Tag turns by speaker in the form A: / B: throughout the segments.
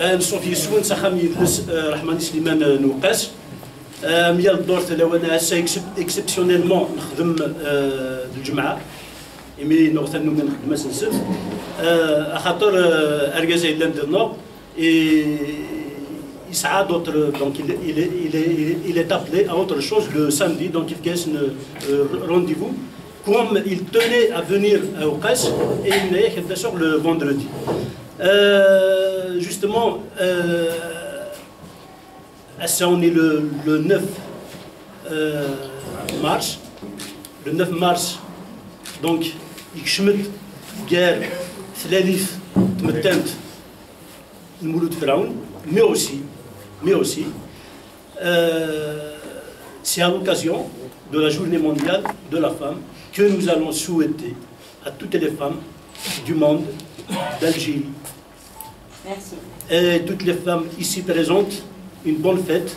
A: نصوفي سوين سخامي يدرس رحماني سليمان نوقاس ميال الدور لو انا هسه اكسبسيونيلمون نخدم الجمعه مي نغتنم من خدمه سنسف خاطر اركازي لاند نور il sera d'autres, donc il est appelé à autre chose le samedi, donc il fait un rendez-vous. Comme il tenait à venir au CAS et il n'est bien sûr le vendredi. Justement, ça on est le 9 mars. Le 9 mars, donc, il chmit guerre, Tlalif, Tmetent, le Mouloud Firaoun, mais aussi, c'est à l'occasion de la journée mondiale de la femme que nous allons souhaiter à toutes les femmes du monde, d'Algérie, et toutes les femmes ici présentes, une bonne fête.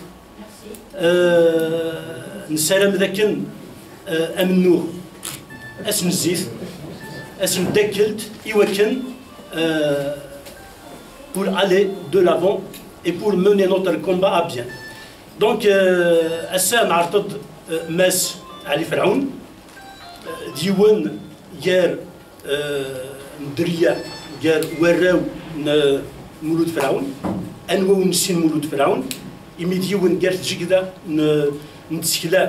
A: Nsalam daken amnour, asnzif, asndekelt, iwaken, pour aller de l'avant et pour mener notre combat à bien. Donc, Assam Artod Mes Ali Firaoun, Diwan Ger Ndriya Ger Werrew Mouloud Firaoun, Anwou Nsin Mouloud Firaoun, Imediwan Ger Tjigda Ntskila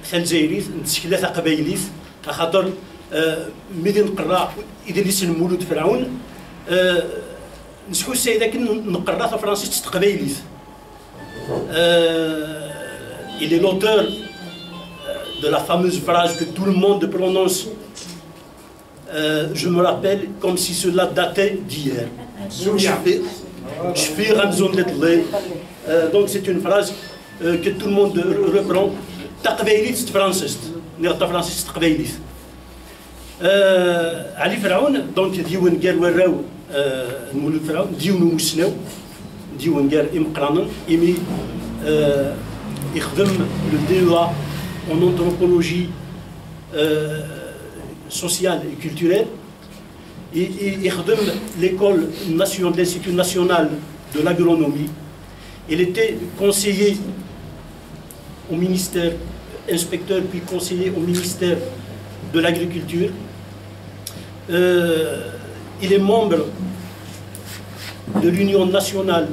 A: Khalzairith, Ntskila Taqabaylith, Akhator Medin Qra Idriss Mouloud Firaoun. نسحو السيدة كن نقرأ في فرنسيس تقبايليث. Il est l'auteur de la fameuse phrase que tout le monde prononce. Je me rappelle comme si cela datait d'hier. Donc c'est une phrase que tout le monde reprend. تقبايليث فرنسيس. نقطة فرنسيس تقبايليث. علي فرعون donc ديون قال وراو نقولوا فرعون ديون وسناو ديون قال إمقرانا إمي يخدم le DEA en anthropologie sociale et culturelle يخدم l'école nationale l'Institut national de l'agronomie. Il était conseiller au ministère, inspecteur puis conseiller au ministère de l'agriculture. Il est membre de l'Union nationale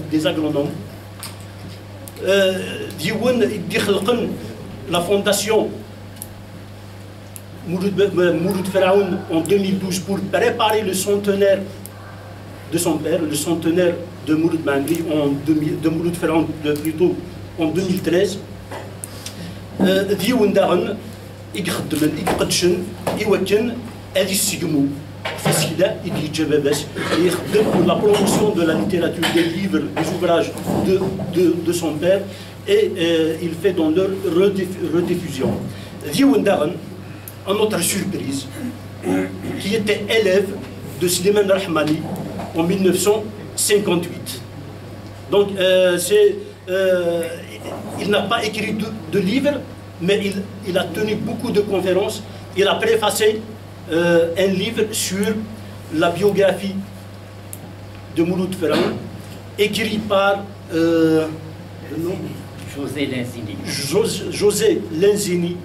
A: des agronomes. La fondation Mouloud Firaoun en 2012 pour préparer le centenaire de son père, le centenaire de Mouloud Mangri, de Mouloud Firaoun plutôt en 2013. ديون داغن يخدم يقدشن يوكن هذه السجمو فسيلا يدي جباباس يخدم la promotion de la littérature, des livres, des ouvrages de son père et il fait dans leur rediffusion. ديون داغن un autre surprise qui était élève de Slimane Rahmani en 1958. Donc il n'a pas écrit de livres, mais il a tenu beaucoup de conférences. Il a préfacé un livre sur la biographie de Mouloud Firaoun, écrit par
B: José Lenzini.
A: José Lenzini.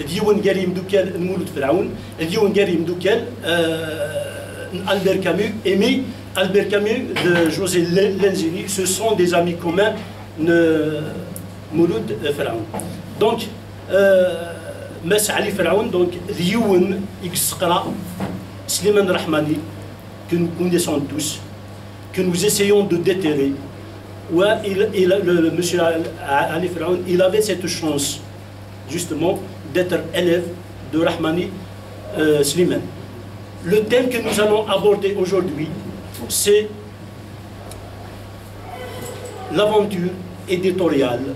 A: ديون قاري مدوكال مولود فرعون ديون قاري مدوكال Albert Camus, Aimé, Albert Camus, de José Lenzini, ce sont des amis communs de Mouloud Firaoun. Donc, Mas Ali Firaoun, donc, Dioun Xqra, Slimane Rahmani, que nous connaissons tous, que nous essayons de déterrer. Ouais, le monsieur Ali Firaoun, il avait cette chance, justement, d'être élève de Rahmani Slimane. Le thème que nous allons aborder aujourd'hui, c'est l'aventure éditoriale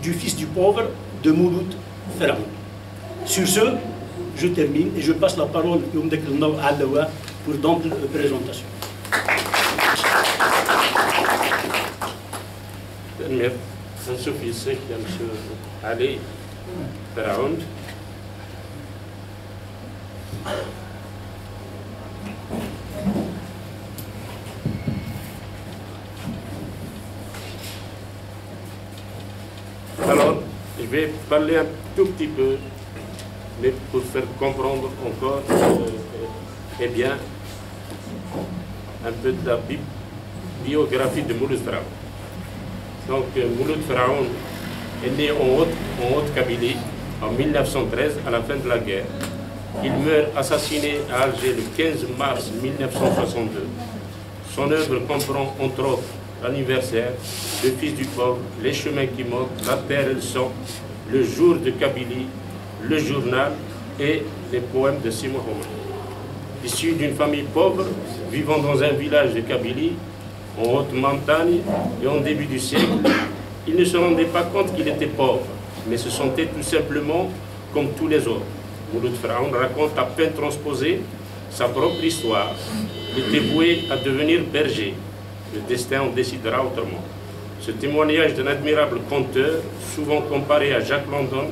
A: du fils du pauvre de Mouloud Firaoun. Sur ce, je termine et je passe la parole à Alawa pour d'amples présentations.
C: نشوف يسيك يا مسيو علي فرعون vais parler un tout petit peu, mais pour faire comprendre encore, eh bien, un peu de la biographie de Mouloud Faraoun. Donc, Mouloud Faraoun est né en Haute-Kabylie en 1913, à la fin de la guerre. Il meurt assassiné à Alger le 15 mars 1962. Son œuvre comprend, entre autres, l'anniversaire, le fils du pauvre, les chemins qui manquent, la terre et le sang, le jour de Kabylie, le journal et les poèmes de Simon Romain. Issu d'une famille pauvre, vivant dans un village de Kabylie, en haute montagne et en début du siècle, il ne se rendait pas compte qu'il était pauvre, mais se sentait tout simplement comme tous les autres. Mouloud Faraoun raconte à peine transposé sa propre histoire. Il était voué à devenir berger. Le destin en décidera autrement. Ce témoignage d'un admirable conteur, souvent comparé à Jacques London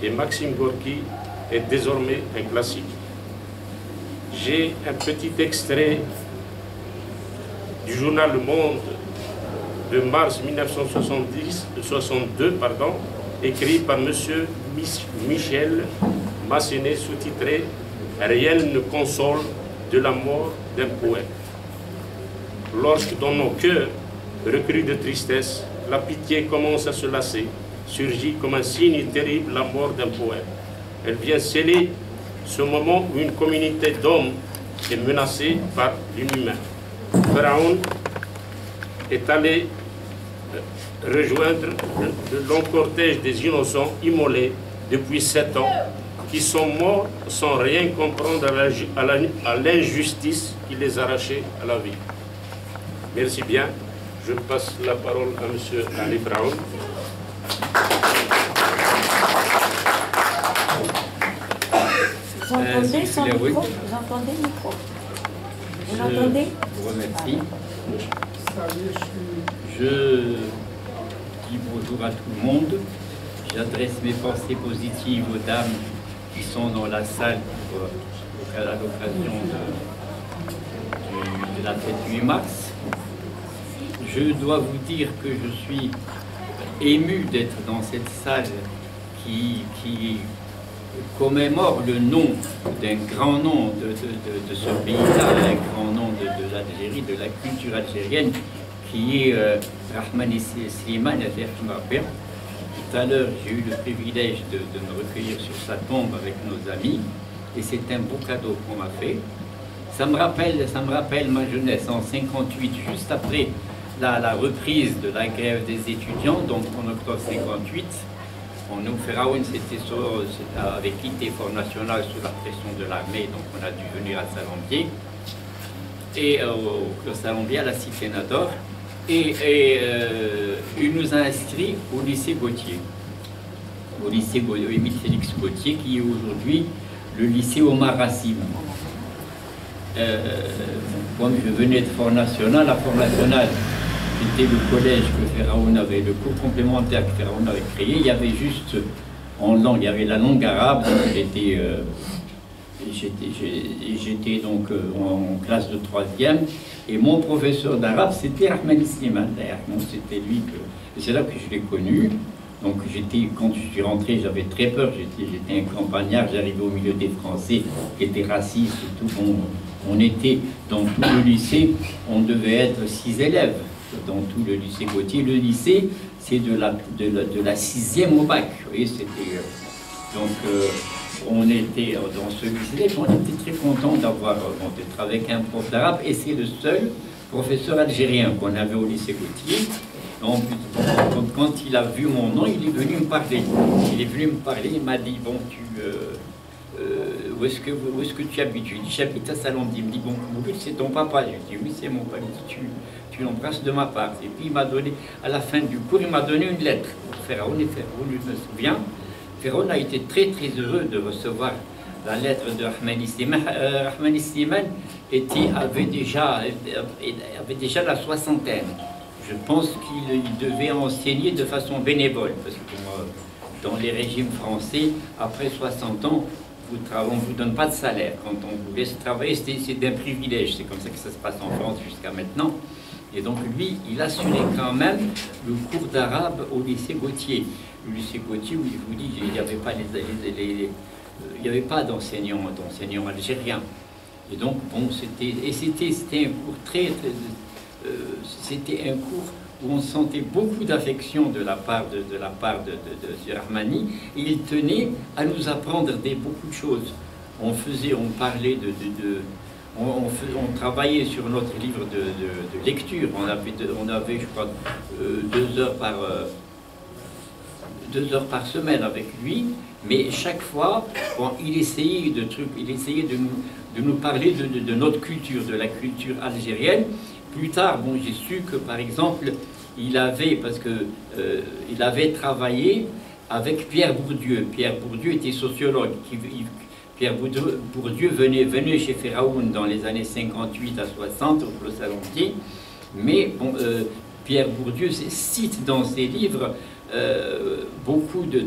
C: et Maxime Gorky, est désormais un classique. J'ai un petit extrait du journal Le Monde de mars 1962, écrit par M. Michel Massenet, sous-titré « Rien ne console de la mort d'un poète ». Lorsque dans nos cœurs, recrues de tristesse, la pitié commence à se lasser, surgit comme un signe terrible la mort d'un poète. Elle vient sceller ce moment où une communauté d'hommes est menacée par l'inhumain. Faraoun est allé rejoindre le long cortège des innocents immolés depuis 7 ans, qui sont morts sans rien comprendre à l'injustice qui les arrachait à la vie. Merci bien. Je passe la parole à M. Ali Faraoun.
B: Vous entendez son micro? Vous entendez le micro? Vous l'entendez?
D: Je vous remercie. Je dis bonjour à tout le monde. J'adresse mes pensées positives aux dames qui sont dans la salle à l'occasion de la fête du 8 mars. Je dois vous dire que je suis ému d'être dans cette salle qui commémore le nom d'un grand nom de ce pays-là, un grand nom de l'Algérie, de la culture algérienne, qui est Rahmani Slimane. Tout à l'heure, j'ai eu le privilège de me recueillir sur sa tombe avec nos amis, et c'est un beau cadeau qu'on m'a fait. Ça me rappelle ma jeunesse en 58, juste après la reprise de la grève des étudiants, donc en octobre 58. Nous, Faraoun, avait quitté Front National sous la pression de l'armée, donc on a dû venir à Salambier, et au Salambier, à la cité Nador, et il nous a inscrits au lycée Gauthier, Émile Félix Gauthier, qui est aujourd'hui le lycée Omar Rassim. Comme je venais de Front National, à Front National, c'était le collège que Faraoun avait, le cours complémentaire que Faraoun avait créé. Il y avait juste en langue, il y avait la langue arabe. J'étais donc en classe de 3e, et mon professeur d'arabe c'était Rahmani Slimane. C'était lui c'est là que je l'ai connu. Donc quand je suis rentré, j'avais très peur. J'étais un campagnard, j'arrivais au milieu des Français qui étaient racistes et tout. On était dans tout le lycée, on devait être 6 élèves. Dans tout le lycée Gauthier. Le lycée, c'est de la 6e au bac. Vous voyez, c'était... on était dans ce lycée, on était très content d'être avec un prof d'arabe, et c'est le seul professeur algérien qu'on avait au lycée Gauthier. Donc, quand il a vu mon nom, il est venu me parler. Il m'a dit, bon, où est-ce que tu habites? Je lui ai dit, j'habite à Salamdi. Il me dit, bon, c'est ton papa. Je lui ai dit, oui, c'est mon papa. Tu l'embrasses de ma part. Et puis il m'a donné, à la fin du cours, il m'a donné une lettre pour Faraoun. Et Faraoun, je me souviens, Faraoun a été très très heureux de recevoir la lettre de Rahmani Slimane. Rahmani Slimane avait déjà la soixantaine. Je pense qu'il devait enseigner de façon bénévole, parce que dans les régimes français, après 60 ans, on ne vous donne pas de salaire. Quand on vous laisse travailler, c'est un privilège. C'est comme ça que ça se passe en France jusqu'à maintenant. Et donc lui, il assurait quand même le cours d'arabe au lycée Gautier. Le lycée Gautier, où je vous dis, il n'y avait pas il n'y avait pas d'enseignants algériens. Et donc, bon, c'était un cours c'était un cours où on sentait beaucoup d'affection de la part de Rahmani, et il tenait à nous apprendre beaucoup de choses. On parlait on travaillait sur notre livre de lecture. On avait, je crois, 2 heures par semaine avec lui, mais chaque fois, bon, il essayait de nous parler de notre culture, de la culture algérienne. Plus tard, bon, j'ai su que, par exemple, il avait travaillé avec Pierre Bourdieu. Pierre Bourdieu était sociologue. Pierre Bourdieu venait chez Feraoun dans les années 58 à 60 au Clos Salontier. Mais bon, Pierre Bourdieu cite dans ses livres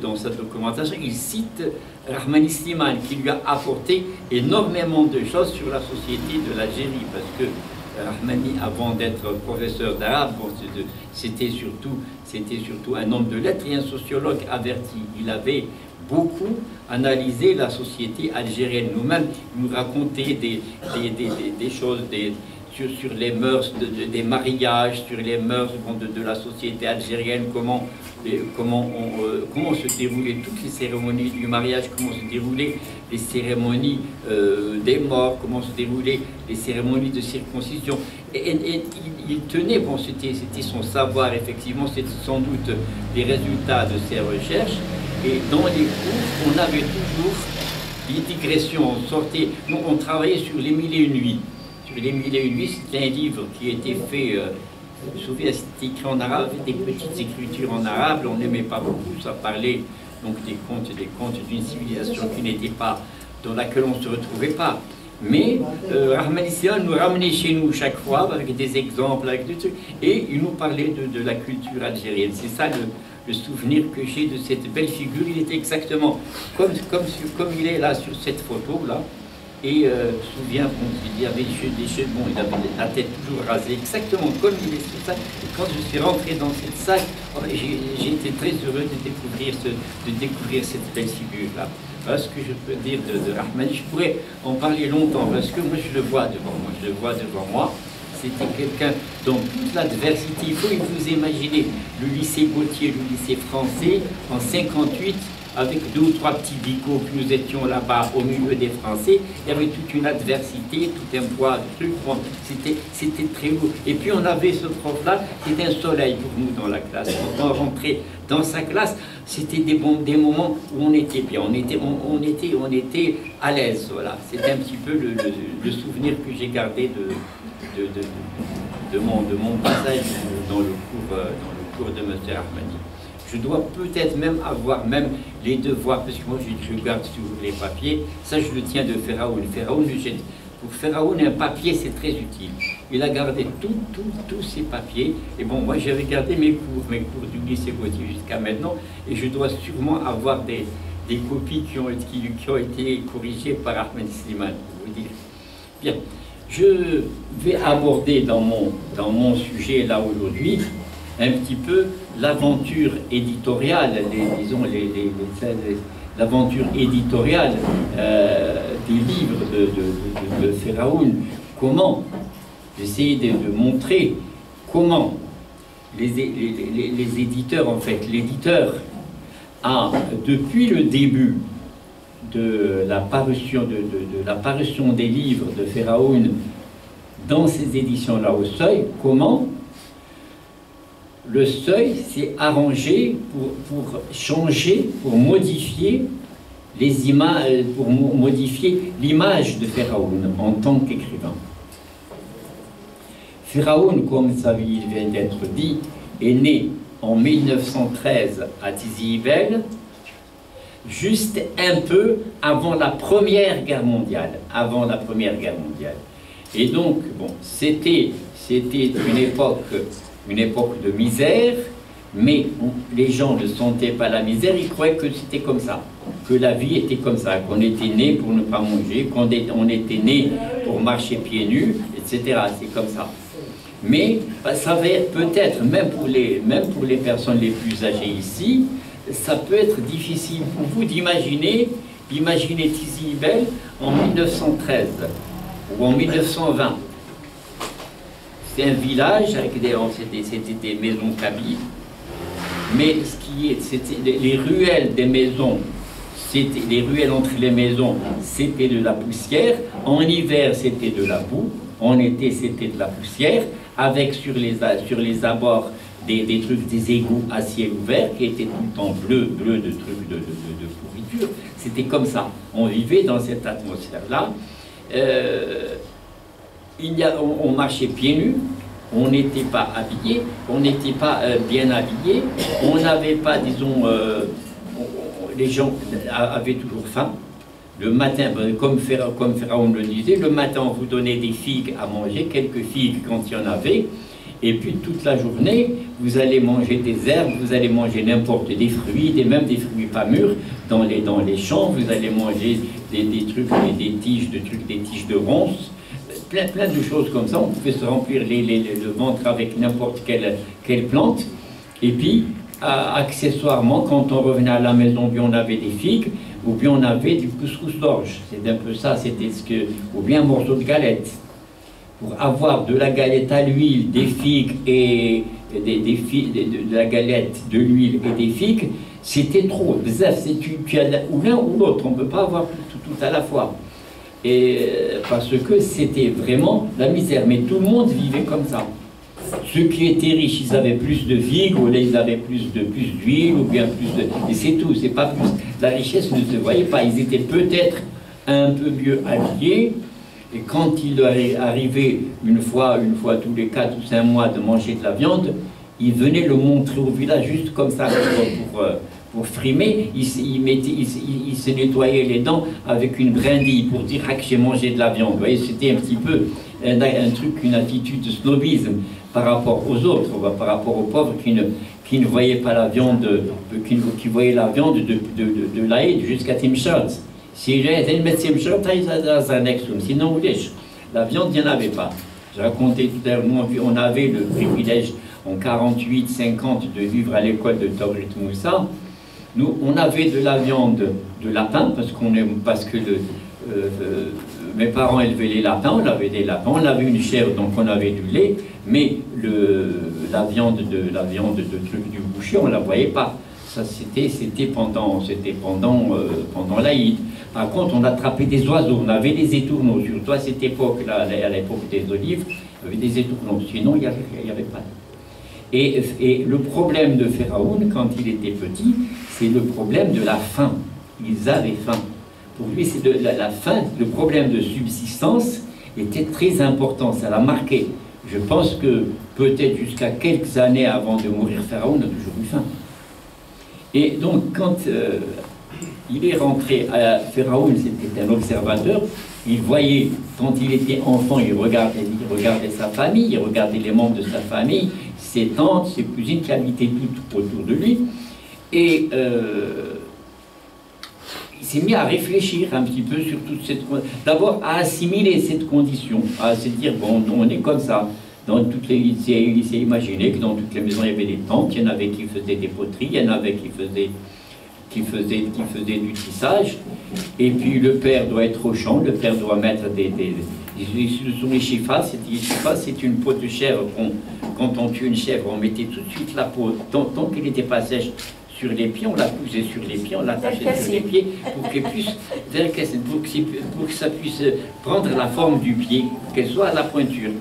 D: dans sa documentation, il cite Rahmani Slimane, qui lui a apporté énormément de choses sur la société de l'Algérie, parce que Rahmani, avant d'être professeur d'arabe, bon, c'était surtout un homme de lettres et un sociologue averti. Il avait beaucoup analysé la société algérienne. Nous-mêmes, il nous racontait des choses, sur les mœurs des mariages, sur les mœurs de la société algérienne, comment se déroulaient toutes les cérémonies du mariage, comment se déroulaient les cérémonies des morts, comment se déroulaient les cérémonies de circoncision. Et il tenait, bon, c'était son savoir, effectivement, c'était sans doute les résultats de ses recherches. Et dans les cours, on avait toujours des digressions, on travaillait sur les 1001 nuits. Les 1001 nuits, c'était un livre qui était fait, vous vous souvenez, c'était écrit en arabe, des petites écritures en arabe, on n'aimait pas beaucoup, ça parlait donc des contes d'une civilisation qui n'était pas, dans laquelle on ne se retrouvait pas. Mais Rahmani Slimane nous ramenait chez nous chaque fois avec des exemples, avec des trucs, et il nous parlait de la culture algérienne. C'est ça le souvenir que j'ai de cette belle figure. Il était exactement comme il est là sur cette photo-là. Et je me souviens, bon, il avait des cheveux, bon, il avait la tête toujours rasée, exactement comme il est sur ça. Et quand je suis rentré dans cette salle, j'ai été très heureux de découvrir cette belle figure-là. Voilà ce que je peux dire de Rahmani. Je pourrais en parler longtemps, parce que moi je le vois devant moi. C'était quelqu'un dans toute l'adversité. Il faut vous imaginer le lycée Gautier, le lycée français, en 58, avec 2 ou 3 petits bigots que nous étions là-bas au milieu des Français. Il y avait toute une adversité, tout un poids de trucs. Bon, c'était très lourd. Et puis on avait ce prof-là, c'était un soleil pour nous dans la classe. Quand on rentrait dans sa classe, c'était des moments où on était bien, on était à l'aise. Voilà. C'était un petit peu le souvenir que j'ai gardé de mon passage dans le cours de M. Rahmani. Je dois peut-être même avoir les devoirs, parce que moi je garde toujours les papiers. Ça, je le tiens de Feraoun. Pour Feraoun, un papier, c'est très utile. Il a gardé tous ses papiers. Et bon, moi, j'avais gardé mes cours du lycée Gautier jusqu'à maintenant. Et je dois sûrement avoir des copies qui ont été corrigées par Rahmani Slimane, pour vous dire. Bien, je vais aborder dans mon sujet, là, aujourd'hui, un petit peu l'aventure éditoriale, l'aventure éditoriale des livres de Feraoun. Comment, j'essaie de montrer comment les éditeurs, en fait, l'éditeur a, depuis le début de la parution des livres de Feraoun dans ces éditions-là au Seuil, comment le Seuil s'est arrangé pour changer, pour modifier les images, pour modifier l'image de Feraoun en tant qu'écrivain. Feraoun, comme ça vient d'être dit, est né en 1913 à Tizi Ibel, juste un peu avant la Première Guerre mondiale. Et donc, bon, c'était une époque de misère, mais les gens ne sentaient pas la misère, ils croyaient que c'était comme ça, que la vie était comme ça, qu'on était né pour ne pas manger, qu'on était né pour marcher pieds nus, etc. C'est comme ça. Mais ça va être peut-être, même pour les personnes les plus âgées ici, ça peut être difficile pour vous d'imaginer Tizi Ibel en 1913 ou en 1920. C'est un village avec c'était des maisons kabyles, mais c'était les ruelles des maisons, les ruelles entre les maisons, c'était de la poussière. En hiver, c'était de la boue. En été, c'était de la poussière, avec sur les abords des trucs, des égouts à ciel ouvert qui étaient tout le temps bleus de trucs de pourriture. C'était comme ça. On vivait dans cette atmosphère-là. On marchait pieds nus, on n'était pas habillés, on n'était pas bien habillés, on n'avait pas, disons, les gens avaient toujours faim. Le matin, comme Pharaon le disait, le matin on vous donnait des figues à manger, quelques figues quand il y en avait, et puis toute la journée, vous allez manger des herbes, vous allez manger n'importe des fruits, même des fruits pas mûrs, dans les champs, vous allez manger des trucs, des tiges de ronces, plein de choses comme ça. On pouvait se remplir le ventre avec n'importe quelle plante. Et puis, accessoirement, quand on revenait à la maison, bien on avait des figues, ou bien on avait du couscous d'orge. C'est un peu ça, c'était ou bien un morceau de galette. Pour avoir de la galette à l'huile, des figues et de la galette, de l'huile et des figues, c'était trop. Tu as ou l'un ou l'autre, on ne peut pas avoir tout à la fois. Et parce que c'était vraiment la misère. Mais tout le monde vivait comme ça. Ceux qui étaient riches, ils avaient plus de figues, ou là, ils avaient plus d'huile, ou bien plus de... Et c'est tout, c'est pas plus. La richesse ne se voyait pas. Ils étaient peut-être un peu mieux habillés. Et quand il arrivait une fois tous les 4 ou 5 mois de manger de la viande, ils venaient le montrer au village juste comme ça pour frimer. Il se nettoyait les dents avec une brindille pour dire que j'ai mangé de la viande. Vous voyez, c'était un petit peu un truc, une attitude de snobisme par rapport aux autres, par rapport aux pauvres qui ne voyaient pas la viande, qui voyaient la viande de l'Aïd jusqu'à Timchat. Sinon, la viande, il n'y en avait pas. Je racontais tout à l'heure, on avait le privilège en 48-50 de vivre à l'école de Tawrit Moussa. Nous, on avait de la viande de lapin, parce que mes parents élevaient les lapins, on avait des lapins, on avait une chèvre, donc on avait du lait, mais la viande de truc du boucher, on ne la voyait pas. Ça, c'était pendant l'Aïd. Par contre, on attrapait des oiseaux, on avait des étourneaux, surtout à cette époque-là, à l'époque des olives, il y avait des étourneaux, sinon il n'y avait pas. Et le problème de Pharaon, quand il était petit, c'est le problème de la faim. Ils avaient faim. Pour lui, c'est la faim, le problème de subsistance était très important, ça l'a marqué. Je pense que peut-être jusqu'à quelques années avant de mourir, Pharaon a toujours eu faim. Et donc, quand il est rentré à Pharaon, c'était un observateur, il voyait, quand il était enfant, il regardait sa famille, il regardait les membres de sa famille, ses tantes, ses cousines qui habitaient tout autour de lui, et il s'est mis à réfléchir un petit peu sur toute cette... D'abord, à assimiler cette condition, à se dire, bon, on est comme ça. Dans toutes les, il s'est imaginé que dans toutes les maisons, il y avait des tantes, il y en avait qui faisaient des poteries, il y en avait qui faisaient du tissage, et puis le père doit être au champ, le père doit mettre ce sont les chifas, c'est une peau de chèvre, quand on tue une chèvre, on mettait tout de suite la peau, tant qu'elle n'était pas sèche, sur les pieds, on la poussait sur les pieds, on l'attachait sur les pieds pour qu'elle puisse, pour que ça puisse prendre la forme du pied, qu'elle soit à la pointure.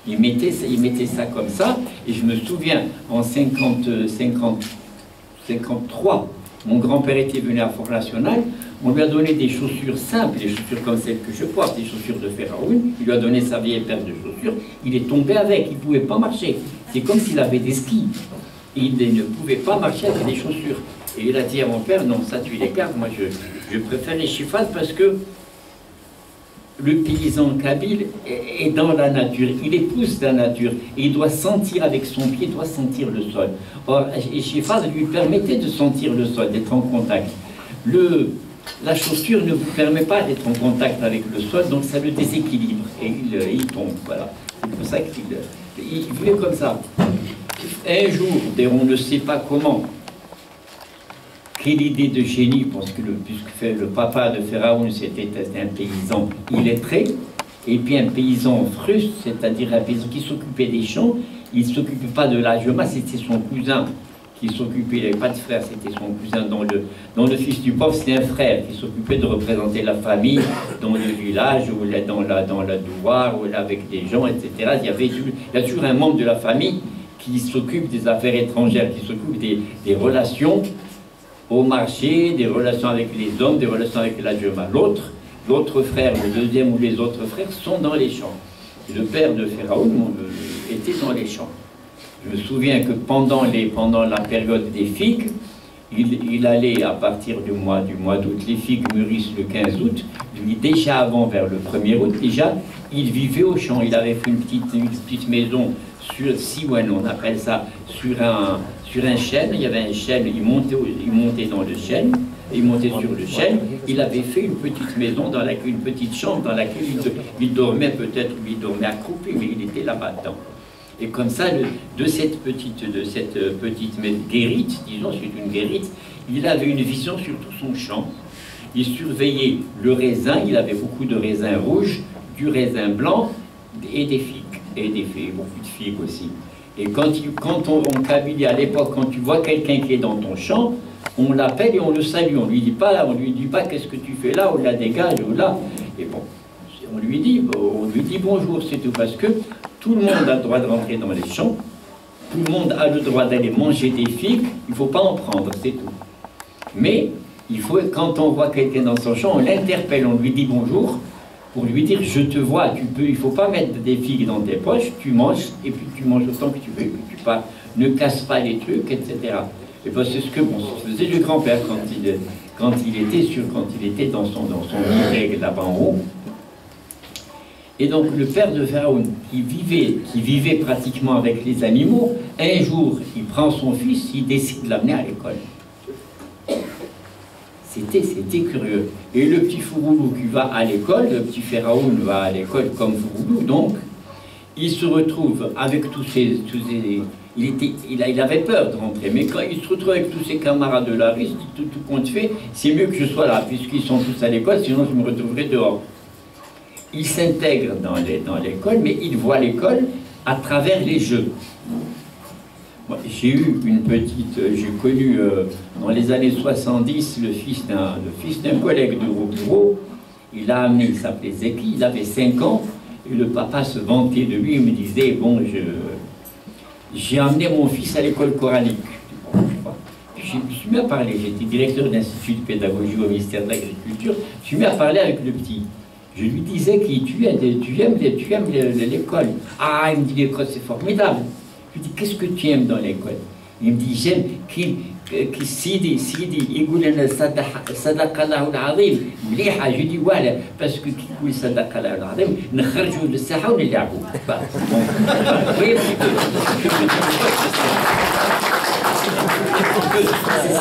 D: Il mettait ça comme ça, et je me souviens, en 53, mon grand-père était venu à Fort National, on lui a donné des chaussures simples, des chaussures comme celles que je porte, des chaussures de Pharaon, il lui a donné sa vieille paire de chaussures, il est tombé avec, il ne pouvait pas marcher. C'est comme s'il avait des skis. Il ne pouvait pas marcher avec des chaussures. Et il a dit à mon père, non, ça tu les gardes, moi je préfère les chifas parce que le paysan kabyle est dans la nature, il épouse la nature, et il doit sentir avec son pied, il doit sentir le sol. Or, les chifas lui permettaient de sentir le sol, d'être en contact. La chaussure ne vous permet pas d'être en contact avec le sol, donc ça le déséquilibre, et il tombe, voilà. C'est pour ça Il vivait comme ça. Un jour, on ne sait pas comment, quelle idée de génie, parce que puisque le papa de Pharaon, c'était un paysan illettré, et puis un paysan fruste, c'est-à-dire un paysan qui s'occupait des champs. Il ne s'occupait pas de la Joma, c'était son cousin qui s'occupait, il n'avait pas de frère, c'était son cousin. Dans le fils du pauvre, c'était un frère qui s'occupait de représenter la famille dans le village, ou dans la douar, ou avec des gens, etc. Il y a toujours un membre de la famille qui s'occupe des affaires étrangères, qui s'occupe des relations au marché, des relations avec les hommes, des relations avec la Joma. L'autre frère, le deuxième ou les autres frères sont dans les champs. Et le père de Pharaon était dans les champs. Je me souviens que pendant la période des figues, il allait à partir du mois d'août, les figues mûrissent le 15 août, lui déjà avant, vers le 1er août, déjà, il vivait au champ. Il avait fait une petite maison on appelle ça, sur un chêne. Il y avait un chêne, il montait dans le chêne, il montait sur le chêne. Il avait fait une petite maison, une petite chambre dans laquelle il dormait peut-être, il dormait accroupi, mais il était là-bas dedans. Et comme ça, de cette petite guérite, disons, c'est une guérite, il avait une vision sur tout son champ. Il surveillait le raisin, il avait beaucoup de raisins rouges, du raisin blanc et des figues. Et beaucoup de figues aussi. Et quand on Kabylie, à l'époque, quand tu vois quelqu'un qui est dans ton champ, on l'appelle et on le salue. On lui dit pas qu'est-ce que tu fais là, ou la dégage, ou là. Et bon, on lui dit bonjour, c'est tout, parce que tout le monde a le droit de rentrer dans les champs, tout le monde a le droit d'aller manger des figues, il ne faut pas en prendre, c'est tout. Mais quand on voit quelqu'un dans son champ, on l'interpelle, on lui dit bonjour, pour lui dire je te vois, il ne faut pas mettre des figues dans tes poches, tu manges, et puis tu manges autant que tu veux, que tu pars, ne casse pas les trucs, etc. Et ben c'est ce que faisait le grand-père quand il était dans son nid là-bas en haut. Et donc le père de Pharaon, qui vivait pratiquement avec les animaux, un jour il prend son fils, il décide de l'amener à l'école. C'était curieux. Et le petit Fouroulou qui va à l'école, le petit Pharaon va à l'école comme Fouroulou, donc il se retrouve avec il avait peur de rentrer, mais quand il se retrouve avec tous ses camarades de la rue, tout compte fait, c'est mieux que je sois là, puisqu'ils sont tous à l'école, sinon je me retrouverai dehors. Il s'intègre dans l'école, mais il voit l'école à travers les jeux. J'ai eu j'ai connu dans les années 70 le fils d'un collègue de bureau. Il l'a amené, il s'appelait Zeki, il avait 5 ans, et le papa se vantait de lui, il me disait, bon, j'ai amené mon fils à l'école coranique. Je me suis mis à parler, j'étais directeur d'institut de pédagogie au ministère de l'Agriculture, je suis mis à parler avec le petit. Je lui disais que tu aimes l'école. Ah, il me dit l'école c'est formidable. Je lui dis qu'est-ce que tu aimes dans l'école? Il me dit j'aime Sidi يقول لنا صدق الله العظيم مليحه. Je lui dis voilà parce que qui يقول صدق الله العظيم نخرجوا للساحه ونلعبوا.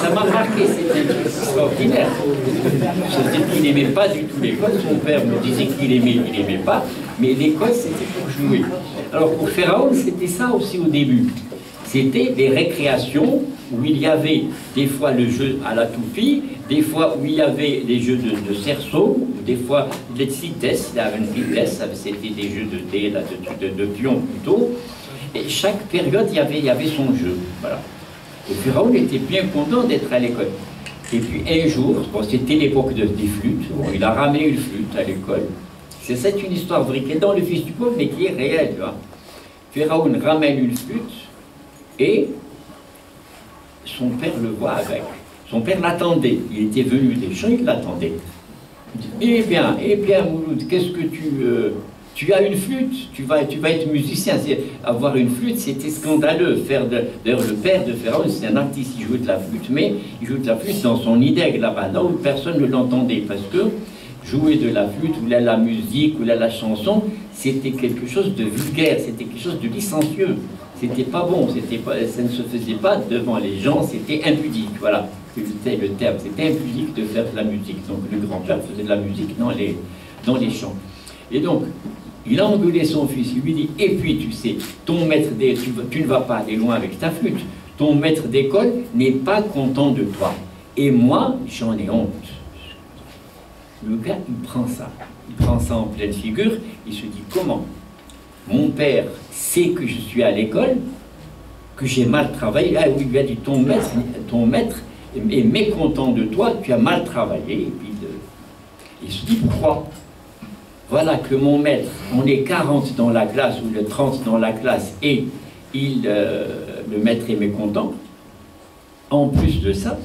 D: Ça m'a marqué, c'était extraordinaire. C'est qu'il n'aimait pas du tout l'école, son père me disait qu'il n'aimait pas, mais l'école c'était pour jouer. Alors pour Pharaon, c'était ça aussi au début. C'était des récréations où il y avait des fois le jeu à la toupie, des fois où il y avait des jeux de cerceau, des fois les cites, c'était des jeux de dés, de pions plutôt. Et chaque période, il y avait son jeu. Voilà. Et Pharaon était bien content d'être à l'école. Et puis un jour, bon, c'était l'époque des flûtes, bon, il a ramené une flûte à l'école. C'est une histoire vraie qui est dans le Fils du Peuple, mais qui est réelle. Tu vois. Pharaon ramène une flûte et son père le voit avec. Son père l'attendait. Il était venu des champs, il l'attendait. Eh bien, Mouloud, qu'est-ce que tu as une flûte, tu vas être musicien. Avoir une flûte, c'était scandaleux. D'ailleurs, le père de Pharaon, c'est un artiste, il jouait de la flûte, mais il jouait de la flûte dans son ideg là-bas, là où personne ne l'entendait, parce que jouer de la flûte, ou là la musique, ou là la chanson, c'était quelque chose de vulgaire, c'était quelque chose de licencieux. C'était pas bon, ça ne se faisait pas devant les gens, c'était impudique, voilà. C'était le terme, c'était impudique de faire de la musique. Donc le grand-père faisait de la musique dans les champs. Et donc, Il a engueulé son fils, il lui dit, et puis tu sais, ton maître tu ne vas pas aller loin avec ta flûte, ton maître d'école n'est pas content de toi. Et moi, j'en ai honte. Le gars, il prend ça en pleine figure, il se dit, comment? Mon père sait que je suis à l'école, que j'ai mal travaillé. Ah oui, il lui a dit, ton maître est mécontent de toi, tu as mal travaillé. Et puis il se dit, pourquoi? Voilà que mon maître, on est 40 dans la classe, ou le 30 dans la classe, et le maître est mécontent. En plus de ça,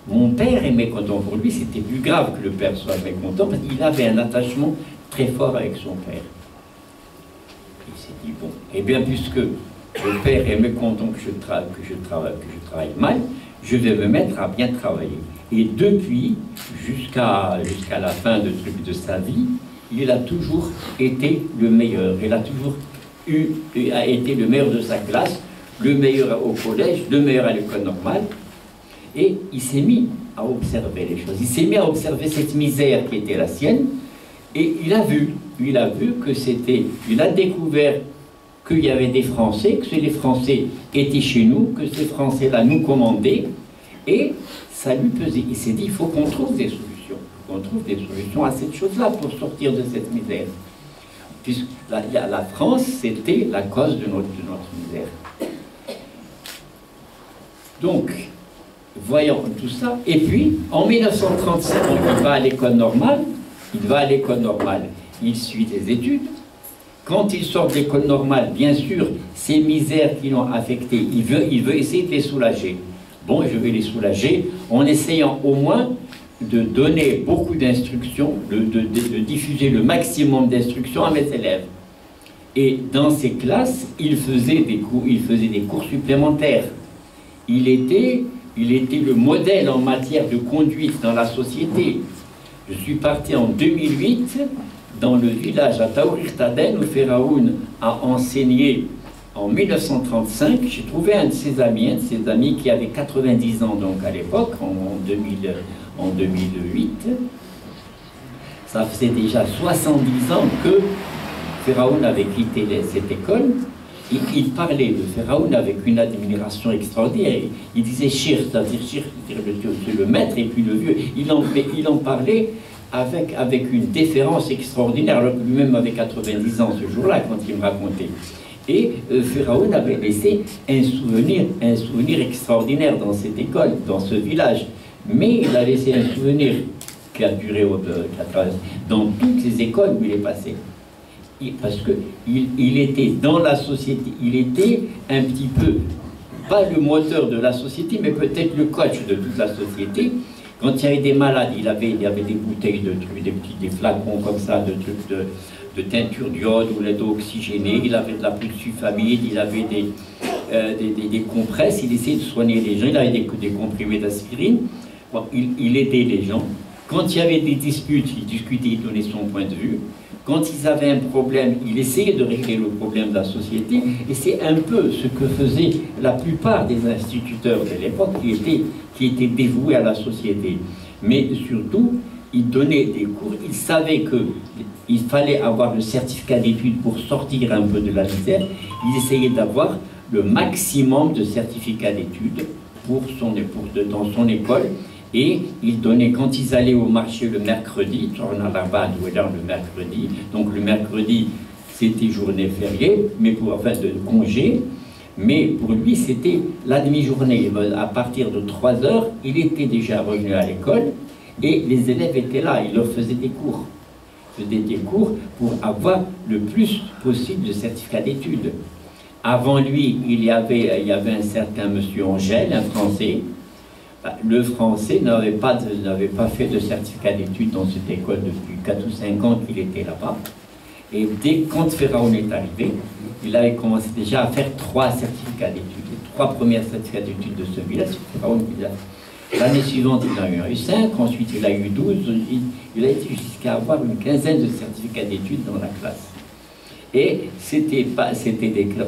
D: mon père est mécontent. Pour lui, c'était plus grave que le père soit mécontent, parce qu'il avait un attachement très fort avec son père. Il s'est dit, bon, eh bien, puisque le père est mécontent que je travaille mal, je vais me mettre à bien travailler. Et depuis, jusqu'à la fin de sa vie, il a toujours été le meilleur. Il a toujours été le meilleur de sa classe, le meilleur au collège, le meilleur à l'école normale. Et il s'est mis à observer les choses. Il s'est mis à observer cette misère qui était la sienne. Et il a vu que c'était... Il a découvert qu'il y avait des Français, que les Français étaient chez nous, que ces Français-là nous commandaient. Et ça lui pesait. Il s'est dit, il faut qu'on trouve des solutions. On trouve des solutions à cette chose-là pour sortir de cette misère. Puisque la France, c'était la cause de notre misère. Donc, voyant tout ça, et puis, en 1935, il va à l'école normale, il suit des études. Quand il sort de l'école normale, bien sûr, ces misères qui l'ont affecté, il veut essayer de les soulager. Bon, je vais les soulager en essayant au moins de donner beaucoup d'instructions, de diffuser le maximum d'instructions à mes élèves. Et dans ces classes, il faisait des cours supplémentaires. Il était le modèle en matière de conduite dans la société. Je suis parti en 2008 dans le village à Taourir-Taden où Feraoun a enseigné en 1935. J'ai trouvé un de ses amis qui avait 90 ans donc à l'époque, en 2008. Ça faisait déjà 70 ans que Feraoun avait quitté cette école. Il parlait de Feraoun avec une admiration extraordinaire. Il disait Shir, c'est-à-dire Shir, c'est le maître et puis le vieux. Il en parlait avec une déférence extraordinaire, alors que lui-même avait 90 ans ce jour-là quand il me racontait. Et Feraoun avait laissé un souvenir extraordinaire dans cette école, dans ce village. Mais il a laissé un souvenir qui a duré dans toutes les écoles où il est passé. Parce qu'il était dans la société, il était un petit peu, pas le moteur de la société, mais peut-être le coach de toute la société. Quand il y avait des malades, il y avait des bouteilles de trucs, des flacons comme ça, de trucs de teinture d'iode ou l'aide oxygénée, il avait de la poudre sulfamide, il avait des compresses, il essayait de soigner les gens, il avait des comprimés d'aspirine. Bon, il aidait les gens. Quand il y avait des disputes, il discutait, il donnait son point de vue. Quand ils avaient un problème, il essayait de régler le problème de la société. Et c'est un peu ce que faisaient la plupart des instituteurs de l'époque qui étaient dévoués à la société. Mais surtout, il donnait des cours. Il savait qu'il fallait avoir le certificat d'études pour sortir un peu de la misère. Il essayait d'avoir le maximum de certificats d'études dans son école. Et il donnait, quand ils allaient au marché le mercredi, on a là-bas le mercredi, donc le mercredi c'était journée fériée, mais de congé, mais pour lui c'était la demi-journée. À partir de 3 heures, il était déjà revenu à l'école et les élèves étaient là, il leur faisait des cours. Pour avoir le plus possible de certificats d'études. Avant lui, il y avait un certain monsieur Angèle, un Français. Le Français n'avait pas fait de certificat d'études dans cette école depuis 4 ou 5 ans qu'il était là-bas. Et quand Feraoun est arrivé, il avait commencé déjà à faire 3 certificats d'études. Les 3 premiers certificats d'études de ce village, l'année suivante, il en a eu 5, ensuite il a eu 12, il a été jusqu'à avoir une quinzaine de certificats d'études dans la classe. Et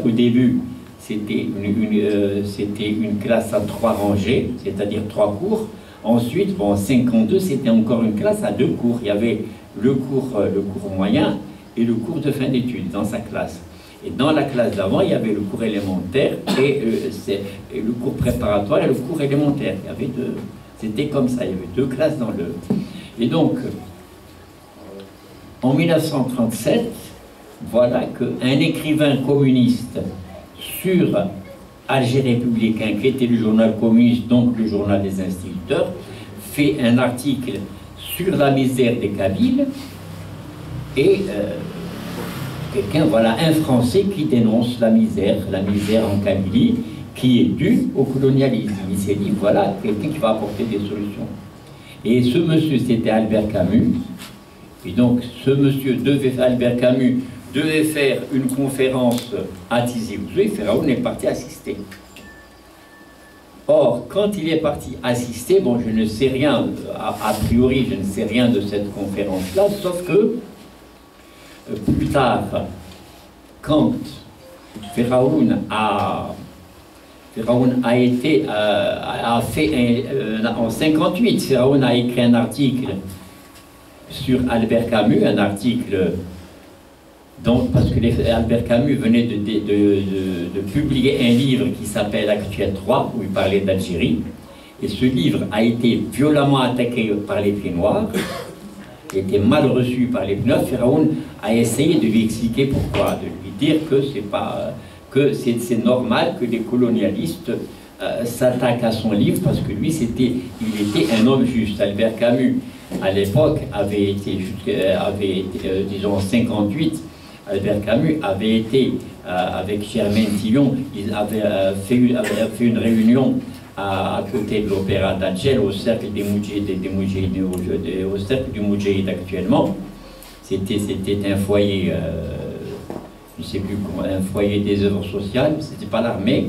D: au début, c'était une classe à 3 rangées, c'est-à-dire 3 cours. Ensuite, en 52, c'était encore une classe à 2 cours. Il y avait le cours moyen et le cours de fin d'études dans sa classe. Et dans la classe d'avant, il y avait le cours élémentaire et le cours préparatoire et le cours élémentaire. Il y avait deux, c'était comme ça, il y avait deux classes dans le... Et donc, en 1937, voilà qu'un écrivain communiste sur Alger républicain, qui était le journal communiste, donc le journal des instituteurs, fait un article sur la misère des Kabyles et quelqu'un, voilà, un Français qui dénonce la misère en Kabylie qui est due au colonialisme. Il s'est dit, voilà, quelqu'un qui va apporter des solutions. Et ce monsieur, c'était Albert Camus. Et donc, ce monsieur Albert Camus, devait faire une conférence à Tizi Ouzou, et Firaoun est parti assister. Or, quand il est parti assister, bon, je ne sais rien, a priori, je ne sais rien de cette conférence-là, sauf que, plus tard, quand Firaoun a fait, en 58, Firaoun a écrit un article sur Albert Camus, un article, donc, parce que Albert Camus venait de publier un livre qui s'appelle Actuel 3, où il parlait d'Algérie, et ce livre a été violemment attaqué par les Pieds Noirs, était mal reçu par les Pieds Noirs. Firaoun a essayé de lui expliquer pourquoi, de lui dire que c'est normal que les colonialistes s'attaquent à son livre, parce que lui, il était un homme juste. Albert Camus, à l'époque, avait été, disons, en 58, Albert Camus avait été, avec Germaine Tillon, il avait fait une réunion à côté de l'opéra d'Alger, au cercle des Moudjahidines, au cercle du Moudjahid actuellement. C'était un foyer, je ne sais plus comment, un foyer des œuvres sociales, c'était pas l'armée.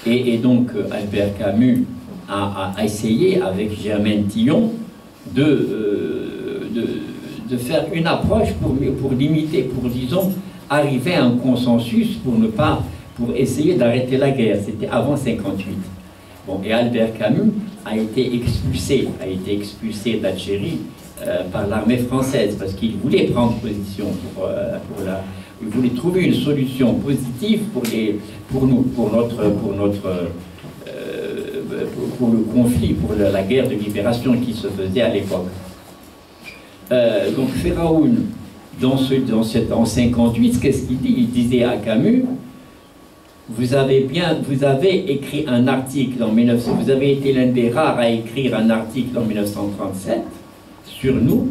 D: Et donc Albert Camus a essayé, avec Germaine Tillon, de faire une approche pour limiter, pour, disons, arriver à un consensus pour essayer d'arrêter la guerre. C'était avant 58. Bon, et Albert Camus a été expulsé d'Algérie par l'armée française, parce qu'il voulait prendre position il voulait trouver une solution positive pour le conflit, pour la guerre de libération qui se faisait à l'époque. Donc Firaoun, en 58, qu'est-ce qu'il dit? Il disait à Camus, vous avez écrit un article en 1900, vous avez été l'un des rares à écrire un article en 1937 sur nous,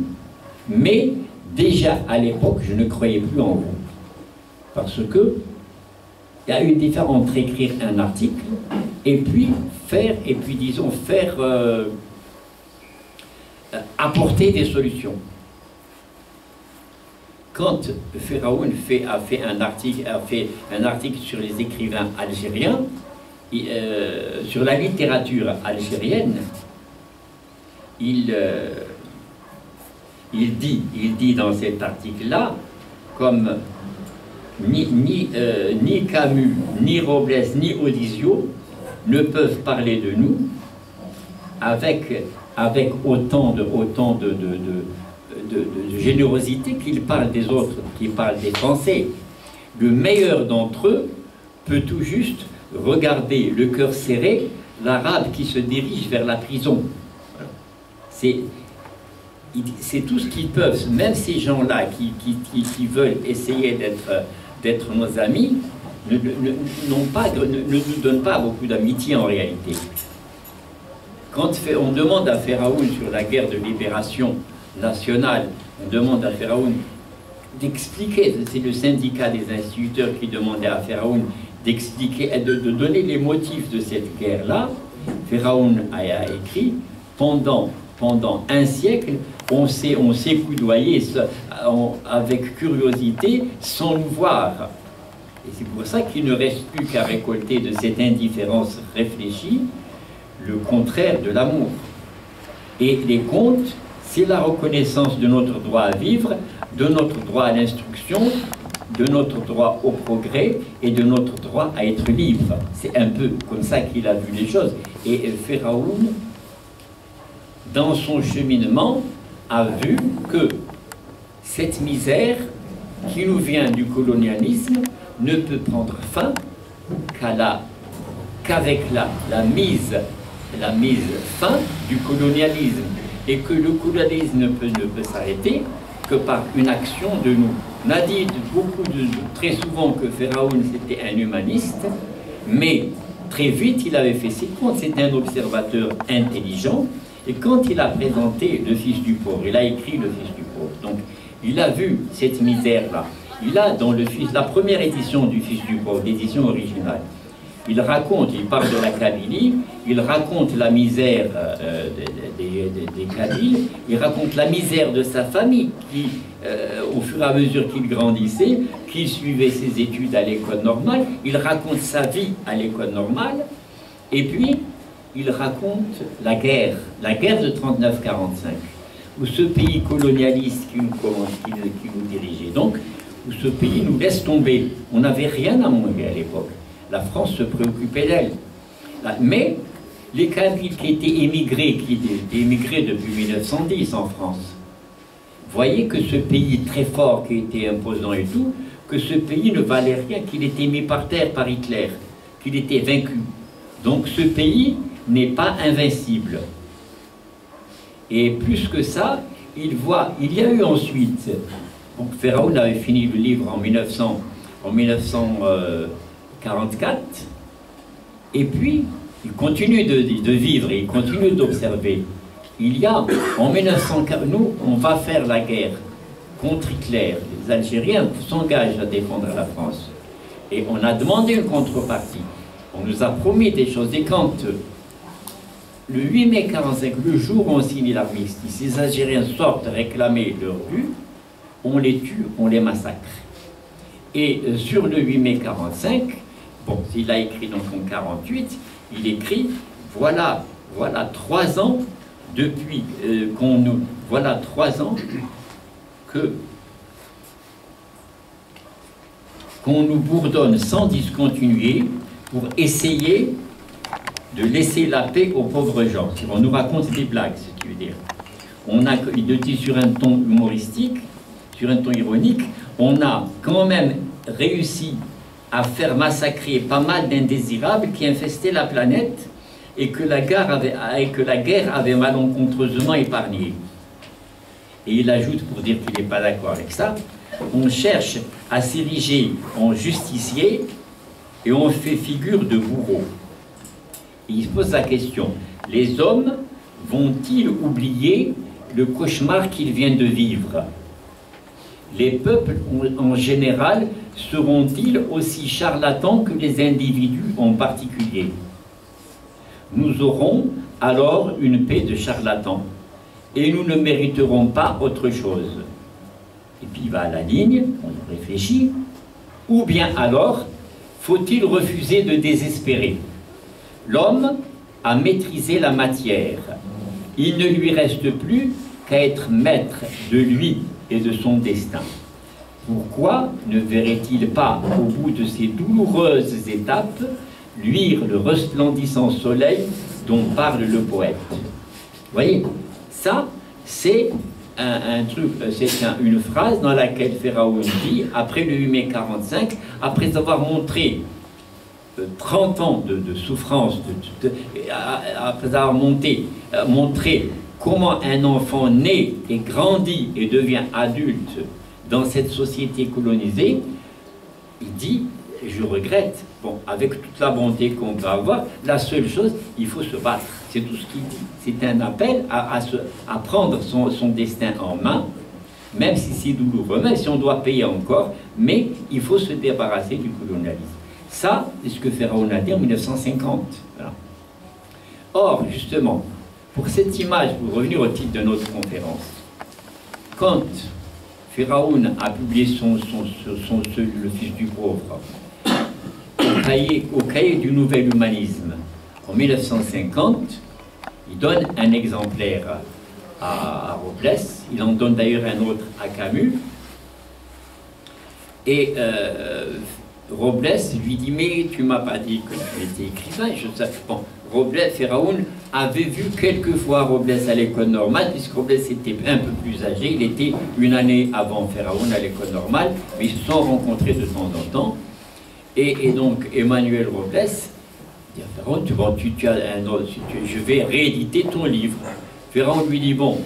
D: mais déjà à l'époque, je ne croyais plus en vous. Parce que il y a une différence entre écrire un article et puis apporter des solutions. Quand Firaoun a fait un article sur les écrivains algériens, sur la littérature algérienne, il dit dans cet article-là, comme ni Camus, ni Robles, ni Odisio ne peuvent parler de nous avec autant de générosité qu'ils parlent des autres, qu'ils parlent des Français. Le meilleur d'entre eux peut tout juste regarder le cœur serré l'Arabe qui se dirige vers la prison. C'est tout ce qu'ils peuvent, même ces gens-là qui veulent essayer d'être nos amis, ne nous donnent pas beaucoup d'amitié en réalité. Quand on demande à Firaoun sur la guerre de libération nationale, on demande à Firaoun d'expliquer, c'est le syndicat des instituteurs qui demandait à Firaoun d'expliquer, de donner les motifs de cette guerre-là. Firaoun a écrit, pendant un siècle, on s'est coudoyé avec curiosité sans nous voir. Et c'est pour ça qu'il ne reste plus qu'à récolter de cette indifférence réfléchie le contraire de l'amour. Et les contes, c'est la reconnaissance de notre droit à vivre, de notre droit à l'instruction, de notre droit au progrès et de notre droit à être libre. C'est un peu comme ça qu'il a vu les choses. Et Firaoun, dans son cheminement, a vu que cette misère qui nous vient du colonialisme ne peut prendre fin qu'avec la mise fin du colonialisme, et que le colonialisme ne peut s'arrêter que par une action de nous. On a dit très souvent que Firaoun c'était un humaniste, mais très vite il avait fait ses comptes, c'était un observateur intelligent, et quand il a présenté le Fils du pauvre, il a écrit le Fils du pauvre, donc il a vu cette misère-là. Il a dans la première édition du Fils du pauvre, l'édition originale, il parle de la Kabylie, il raconte la misère des Kabyles, il raconte la misère de sa famille qui, au fur et à mesure qu'il grandissait, qu'il suivait ses études à l'école normale, il raconte sa vie à l'école normale, et puis il raconte la guerre de 39-45, où ce pays colonialiste qui nous dirigeait, donc, où ce pays nous laisse tomber. On n'avait rien à manger à l'époque. La France se préoccupait d'elle. Mais les Kabyles qui étaient émigrés depuis 1910 en France, voyaient que ce pays très fort, qui était imposant et tout, que ce pays ne valait rien, qu'il était mis par terre par Hitler, qu'il était vaincu. Donc ce pays n'est pas invincible. Et plus que ça, il y a eu ensuite, donc Firaoun avait fini le livre en 1944, et puis il continue de vivre, et il continue d'observer. Il y a, en 1940, nous, on va faire la guerre contre Hitler. Les Algériens s'engagent à défendre la France. Et on a demandé une contrepartie. On nous a promis des choses. Et quand, le 8 mai 1945, le jour où on signe l'armistice, les Algériens sortent réclamer leur but, on les tue, on les massacre. Et sur le 8 mai 1945, bon, il a écrit donc en 1948, il écrit, voilà 3 ans depuis voilà 3 ans qu'on nous bourdonne sans discontinuer pour essayer de laisser la paix aux pauvres gens. On nous raconte des blagues, ce qui veut dire. Il le dit sur un ton humoristique, sur un ton ironique, on a quand même réussi à faire massacrer pas mal d'indésirables qui infestaient la planète et que la guerre avait malencontreusement épargné. Et il ajoute, pour dire qu'il n'est pas d'accord avec ça, on cherche à s'ériger en justicier et on fait figure de bourreau. Et il se pose la question, les hommes vont-ils oublier le cauchemar qu'ils viennent de vivre? Les peuples en général seront-ils aussi charlatans que les individus en particulier? Nous aurons alors une paix de charlatans et nous ne mériterons pas autre chose. Et puis il va à la ligne, on réfléchit, ou bien alors faut-il refuser de désespérer? L'homme a maîtrisé la matière, il ne lui reste plus qu'à être maître de lui et de son destin. Pourquoi ne verrait-il pas, au bout de ces douloureuses étapes, luire le resplendissant soleil dont parle le poète? Vous voyez, ça, c'est un truc, c'est une phrase dans laquelle Firaoun dit, après le 8 mai 1945, après avoir montré 30 ans de souffrance, après avoir montré comment un enfant naît et grandit et devient adulte dans cette société colonisée, il dit, je regrette, bon, avec toute la bonté qu'on peut avoir, la seule chose, il faut se battre, c'est tout ce qu'il dit. C'est un appel à prendre son destin en main, même si c'est douloureux, même si on doit payer encore, mais il faut se débarrasser du colonialisme. Ça, c'est ce que Firaoun a dit en 1950. Voilà. Or, justement, pour cette image, pour revenir au titre de notre conférence, quand Firaoun a publié le Fils du pauvre au cahier du Nouvel Humanisme en 1950, il donne un exemplaire à Robles, il en donne d'ailleurs un autre à Camus, et Robles lui dit, mais tu m'as pas dit que tu étais écrivain. Bon, Robles, Pharaon avait vu quelquefois Robles à l'école normale, puisque Robles était un peu plus âgé, il était une année avant Pharaon à l'école normale, mais ils se sont rencontrés de temps en temps. Et donc Emmanuel Robles dit à Pharaon, tu as un autre, je vais rééditer ton livre. Pharaon lui dit, bon,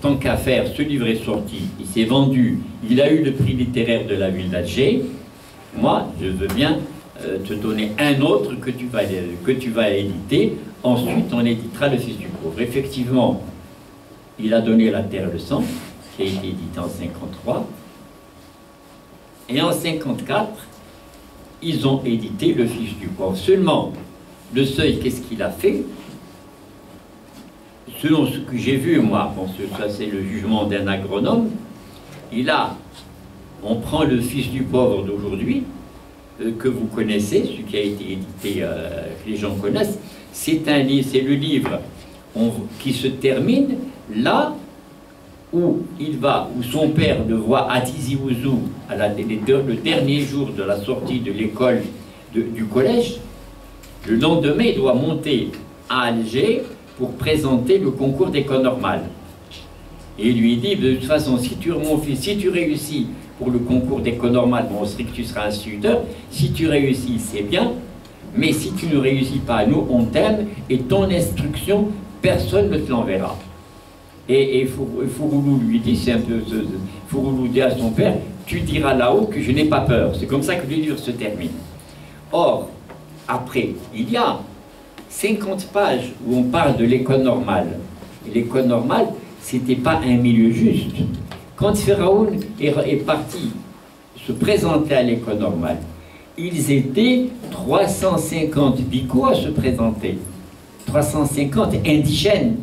D: tant qu'à faire, ce livre est sorti, il s'est vendu, il a eu le prix littéraire de la ville d'Alger, moi, je veux bien te donner un autre que tu vas éditer. Ensuite, on éditera Le Fils du Pauvre. Effectivement, il a donné La Terre le sang, qui a été édité en 53. Et en 54, ils ont édité Le Fils du Pauvre. Seulement, Le Seuil, qu'est-ce qu'il a fait? Selon ce que j'ai vu, moi, bon, ça c'est le jugement d'un agronome, on prend Le Fils du Pauvre d'aujourd'hui, que vous connaissez, celui qui a été édité, que les gens connaissent, c'est le livre qui se termine là où son père le voit à Tizi Ouzou, le dernier jour de la sortie de l'école, du collège. Le lendemain, il doit monter à Alger pour présenter le concours d'école normale. Et il lui dit, de toute façon, mon fils, si tu réussis pour le concours d'école normale, bon, on sait que tu seras instituteur, si tu réussis, c'est bien, mais si tu ne réussis pas, nous, on t'aime, et ton instruction, personne ne te l'enverra. Et Fouroulou lui dit, c'est un peu, Fouroulou dit à son père, tu diras là-haut que je n'ai pas peur. C'est comme ça que le livre se termine. Or, après, il y a 50 pages où on parle de l'école normale. Et l'école normale, c'était pas un milieu juste. Quand Pharaon est parti se présenter à l'école normale, ils étaient 350 bicos à se présenter, 350 indigènes.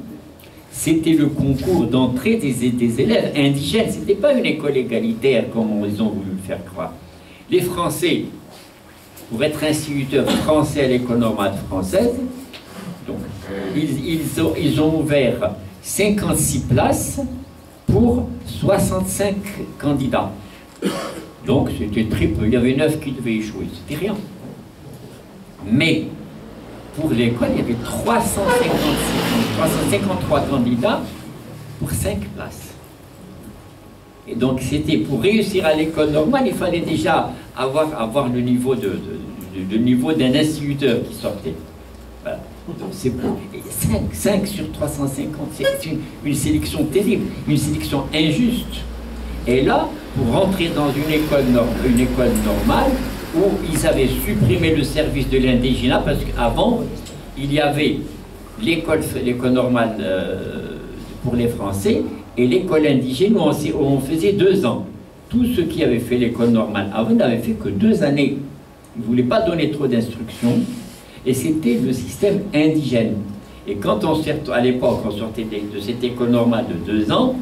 D: C'était le concours d'entrée des élèves indigènes, ce n'était pas une école égalitaire comme ils ont voulu le faire croire. Les Français, pour être instituteurs français à l'école normale française, donc, ils ont ouvert 56 places pour 65 candidats. Donc c'était très peu, il y avait 9 qui devaient échouer, c'était rien. Mais pour l'école, il y avait 353 candidats pour 5 places. Et donc c'était pour réussir à l'école normale, il fallait déjà avoir le niveau d'un instituteur qui sortait. Voilà. Donc c'est 5 sur 350, c'est une sélection terrible, une sélection injuste. Et là, pour rentrer dans une école normale, où ils avaient supprimé le service de l'indigénat, parce qu'avant, il y avait l'école normale pour les Français, et l'école indigène où on faisait 2 ans. Tous ceux qui avaient fait l'école normale avant n'avaient fait que 2 années. Ils ne voulaient pas donner trop d'instructions. Et c'était le système indigène. Et quand à l'époque, on sortait de cette école normale de 2 ans,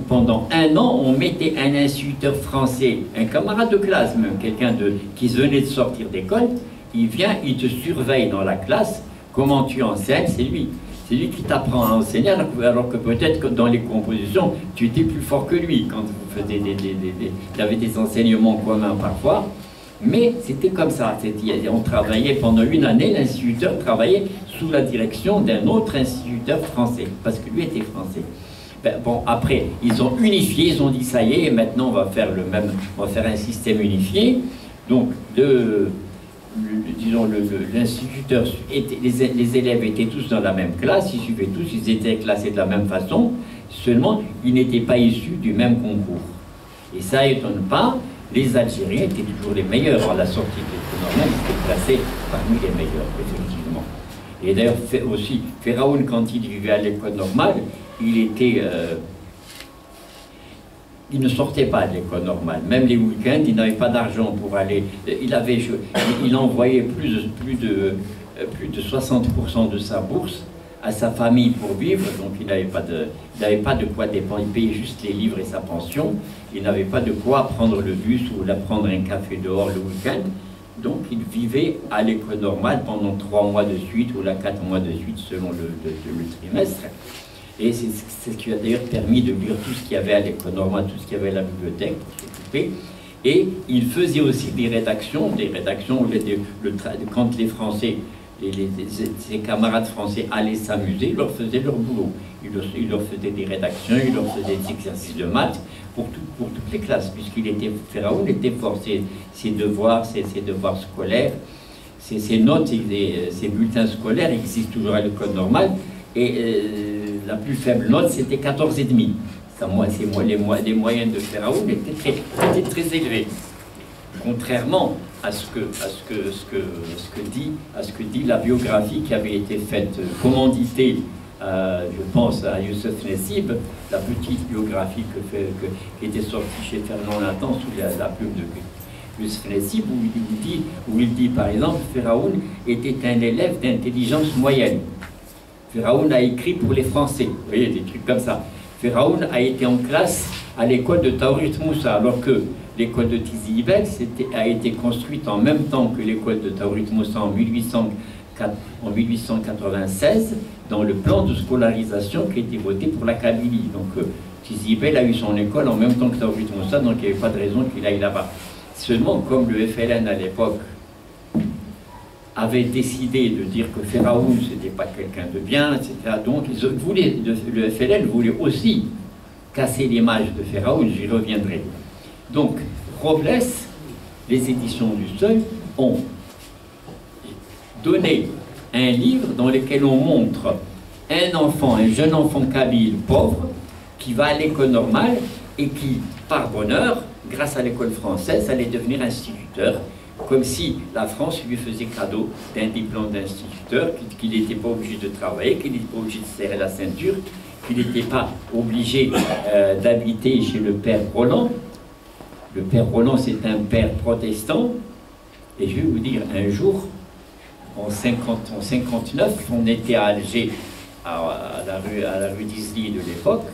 D: pendant 1 an, on mettait un instituteur français, un camarade de classe même, quelqu'un qui venait de sortir d'école, il vient, il te surveille dans la classe, comment tu enseignes, c'est lui. C'est lui qui t'apprend à enseigner, alors que peut-être que dans les compositions, tu étais plus fort que lui, quand vous faisiez il y avait des enseignements communs parfois. Mais c'était comme ça, on travaillait pendant 1 année, l'instituteur travaillait sous la direction d'un autre instituteur français, parce que lui était français. Ben, bon, après, ils ont unifié, ils ont dit ça y est, maintenant on va faire on va faire un système unifié. Donc, disons, l'instituteur, les élèves étaient tous dans la même classe, ils suivaient tous, ils étaient classés de la même façon, seulement ils n'étaient pas issus du même concours. Et ça étonne pas. Les Algériens étaient toujours les meilleurs à la sortie de l'école normale, ils étaient classés parmi les meilleurs, effectivement. Et d'ailleurs, aussi, Pharaon, quand il vivait à l'école normale, il ne sortait pas de l'école normale. Même les week-ends, il n'avait pas d'argent pour aller. Il envoyait plus de 60% de sa bourse à sa famille pour vivre, donc il n'avait pas de quoi dépenser, il payait juste les livres et sa pension, il n'avait pas de quoi prendre le bus ou prendre un café dehors le week-end, donc il vivait à l'école normale pendant 3 mois de suite ou 4 mois de suite selon le trimestre, et c'est ce qui a d'ailleurs permis de lire tout ce qu'il y avait à l'école normale, tout ce qu'il y avait à la bibliothèque pour s'occuper. Et il faisait aussi des rédactions où quand les Français ses camarades français allaient s'amuser, ils leur faisaient leur boulot. Ils leur faisaient des rédactions, ils leur faisaient des exercices de maths pour toutes les classes, puisqu'il était, Pharaon était fort. Ses devoirs scolaires, ses notes, ses bulletins scolaires existent toujours à l'école normale, et la plus faible note, c'était 14,5. Les moyennes de Pharaon étaient très élevées. Contrairement à ce que dit la biographie qui avait été faite, commanditée, je pense à Youssef Nessib, la petite biographie qui était sortie chez Fernand Nathan sous la plume de Youssef Nessib, où il dit par exemple, Pharaon était un élève d'intelligence moyenne. Pharaon a écrit pour les Français, vous voyez, des trucs comme ça. Pharaon a été en classe à l'école de Tawrit Moussa, alors que l'école de Tizi Ibel a été construite en même temps que l'école de Tawrit Moussa en 1896, dans le plan de scolarisation qui a été voté pour la Kabylie. Donc Tizi Ibel a eu son école en même temps que Tawrit Moussa, donc il n'y avait pas de raison qu'il aille là-bas. Seulement, comme le FLN à l'époque avait décidé de dire que Pharaon c'était pas quelqu'un de bien, etc. Donc le FLN voulait aussi casser l'image de Pharaon, j'y reviendrai. Donc, Robles, les éditions du Seuil, ont donné un livre dans lequel on montre un jeune enfant kabyle pauvre, qui va à l'école normale et qui, par bonheur, grâce à l'école française, allait devenir instituteur, comme si la France lui faisait cadeau d'un diplôme d'instituteur, qu'il n'était pas obligé de travailler, qu'il n'était pas obligé de serrer la ceinture, qu'il n'était pas obligé d'habiter chez le père Roland. Le père Roland, c'est un père protestant, et je vais vous dire, un jour, en 59, on était à Alger, à la rue d'Isly de l'époque,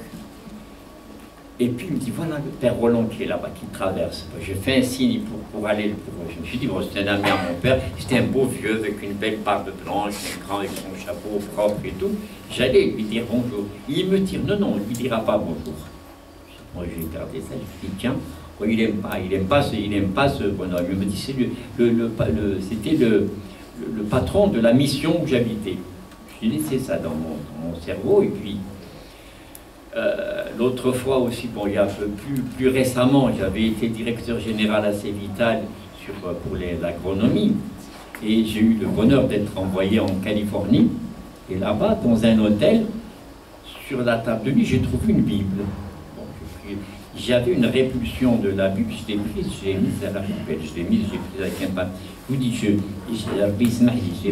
D: et puis il me dit, voilà le père Roland qui est là-bas, qui traverse. J'ai fait un signe pour aller, je me suis dit, bon, c'était un ami à mon père, c'était un beau vieux avec une belle barbe blanche, un grand avec son chapeau propre et tout. J'allais lui dire bonjour. Il me tire, non, il ne lui dira pas bonjour. Moi, j'ai gardé ça, je lui dis, tiens, il n'aime pas ce bonhomme. Il me dit, c'était le patron de la mission où j'habitais. J'ai laissé ça dans mon cerveau, et puis l'autre fois aussi, bon, il y a un peu plus récemment, j'avais été directeur général à Cévital pour l'agronomie, et j'ai eu le bonheur d'être envoyé en Californie, et là-bas, dans un hôtel, sur la table de nuit, j'ai trouvé une Bible. Bon, j'avais une répulsion de la Bible, je l'ai prise, j'ai mise à la poubelle, j'ai prise avec un papier. Je vous dis, j'ai